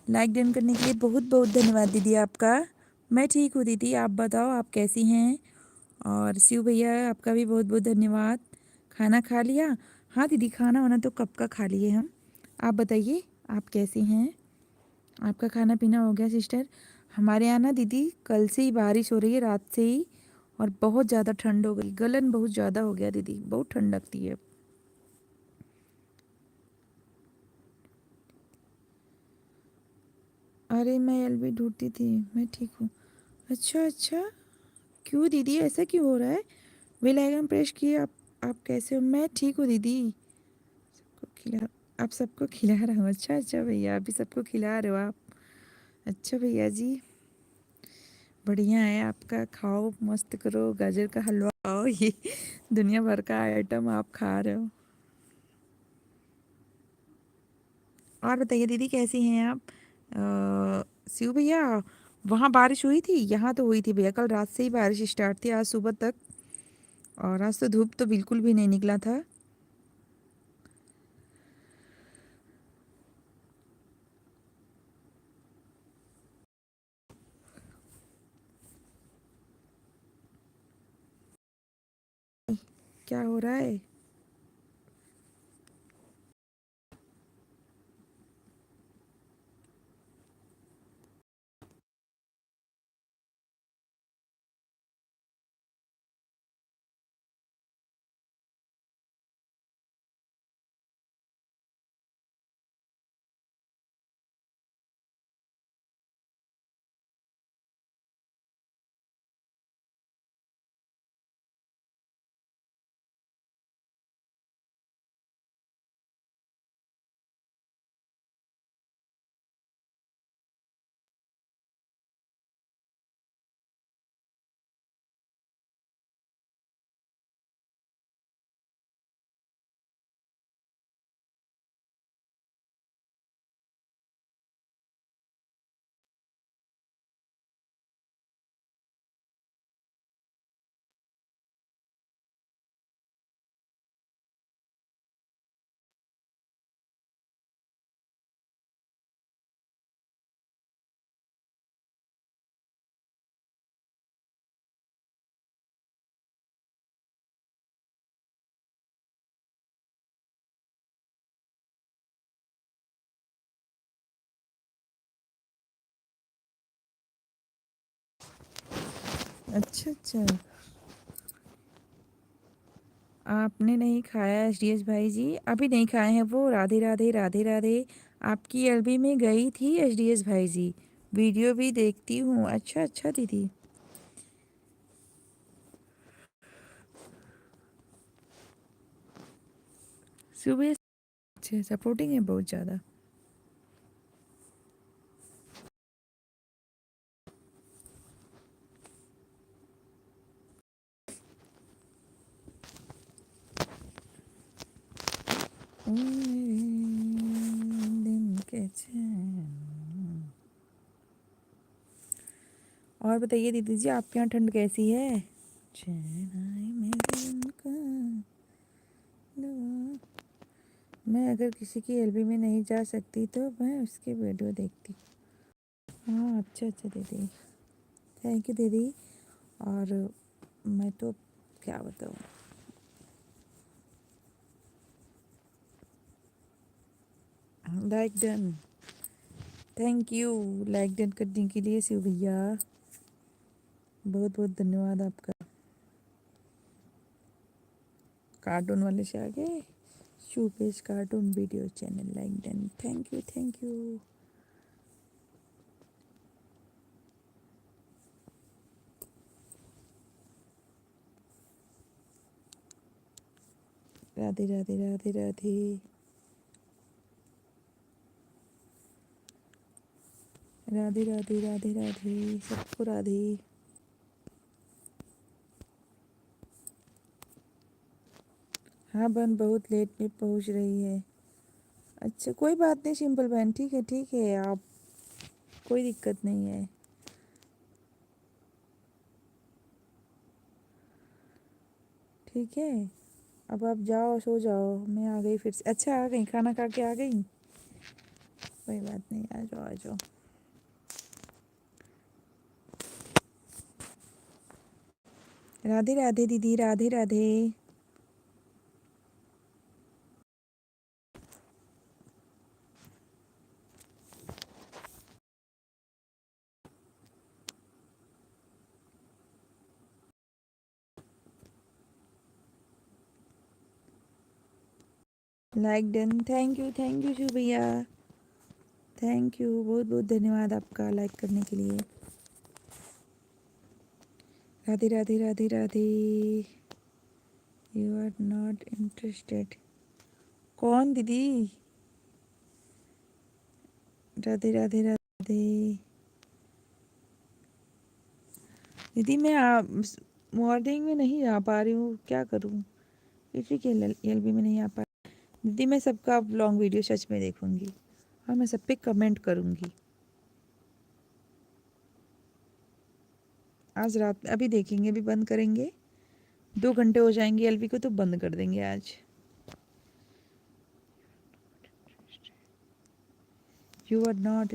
लाइक डन करने के लिए बहुत बहुत धन्यवाद दीदी आपका। मैं ठीक हूँ दीदी, आप बताओ आप कैसी हैं। और शिव भैया आपका भी बहुत बहुत धन्यवाद। खाना खा लिया? हाँ दीदी, खाना वाना तो कब का खा लिए हम। आप बताइए आप कैसी हैं, आपका खाना पीना हो गया सिस्टर? हमारे यहाँ ना दीदी कल से ही बारिश हो रही है, रात से ही, और बहुत ज़्यादा ठंड हो गई, गलन बहुत ज़्यादा हो गया दीदी, बहुत ठंड लगती है। अरे मैं एलबी ढूंढती थी, मैं ठीक हूँ। अच्छा अच्छा, क्यों दीदी ऐसा क्यों हो रहा है? बेल आइकन प्रेस किए। आप कैसे हो? मैं ठीक हूँ दीदी। सबको खिला, आप सबको खिला रहा हूँ। अच्छा अच्छा भैया, अभी सबको खिला रहे हो आप? अच्छा भैया जी, बढ़िया है आपका। खाओ मस्त करो, गाजर का हलवा खाओ, ये दुनिया भर का आइटम आप खा रहे हो। और बताइए दीदी कैसी हैं आप? शिव भैया, वहाँ बारिश हुई थी? यहाँ तो हुई थी भैया, कल रात से ही बारिश स्टार्ट थी, आज सुबह तक। और आज तो धूप तो बिल्कुल भी नहीं निकला था। क्या हो रहा है? अच्छा अच्छा, आपने नहीं खाया एसडीएस भाई जी? अभी नहीं खाए हैं वो। राधे राधे राधे राधे। आपकी एलबी में गई थी एसडीएस भाई जी, वीडियो भी देखती हूँ। अच्छा अच्छा दीदी, सुबह से सपोर्टिंग है बहुत ज़्यादा। ओ मेरे दिन के चैन। और बताइए दीदी जी, आपके यहाँ ठंड कैसी है? चैन आए मेरे दिल का दुआ। मैं अगर किसी की एलबी में नहीं जा सकती तो मैं उसकी वीडियो देखती। हाँ अच्छा अच्छा दीदी, थैंक यू दीदी। और मैं तो क्या बताऊँ। Like done, thank you like done करने के लिए शिव भैया, बहुत बहुत धन्यवाद आपका। कार्टून वाले से आगे शूपेश cartoon video channel, like done, thank you thank you. Radhe Radhe Radhe Radhe. Radhe Radhe Radhe Radhe, सबको राधे। हाँ बहन, बहुत लेट में पहुंच रही है। अच्छा कोई बात नहीं सिंपल बहन, ठीक है आप, कोई दिक्कत नहीं है। ठीक है, अब आप जाओ सो जाओ, मैं आ गई फिर से। अच्छा आ गई, खाना खा के आ गई, कोई बात नहीं, आ जाओ आ जाओ। राधे राधे दीदी, Radhe Radhe. Like done, thank you Shiv भैया, थैंक यू, बहुत बहुत धन्यवाद आपका लाइक करने के लिए। Radhe Radhe Radhe Radhe. You are not interested, कौन दीदी? राधे राधे राधे दीदी, मैं मॉर्निंग में नहीं आ पा रही हूँ, क्या करूँ? इसी के एलबी में नहीं आ पा रही दीदी। मैं सबका लॉन्ग वीडियो सच में देखूंगी और मैं सब पे कमेंट करूंगी। आज रात अभी देखेंगे, अभी बंद करेंगे, 2 घंटे हो जाएंगे एलबी को तो बंद कर देंगे आज। You are not,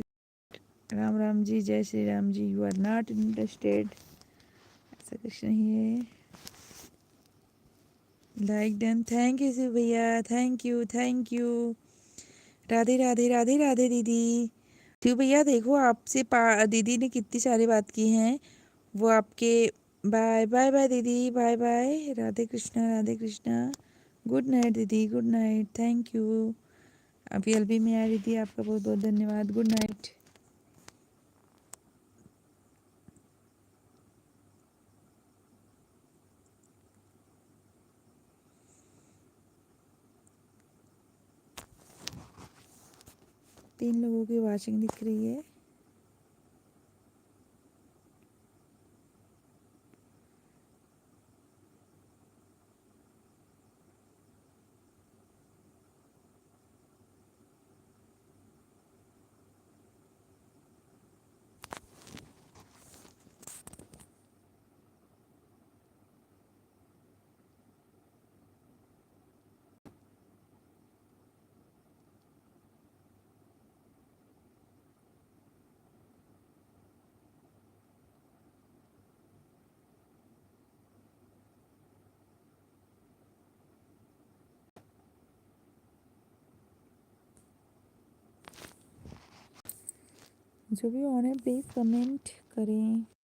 Ram Ram ji, जय Shri Ram ji. You are not interested, ऐसा कुछ नहीं है। Like done, thank you Shiv भैया, thank you thank you. Radhe Radhe Radhe Radhe दीदी। शिव भैया देखो, आपसे दीदी ने कितनी सारी बात की हैं, वो आपके। बाय बाय बाय दीदी, bye bye, Radhe Krishna Radhe Krishna. Good night दीदी, गुड नाइट, थैंक यू। अभी एलबी में आ रही थी, आपका बहुत बहुत धन्यवाद, गुड नाइट। तीन लोगों की वाचिंग दिख रही है। जो भी ऑन है प्लीज़ कमेंट करें।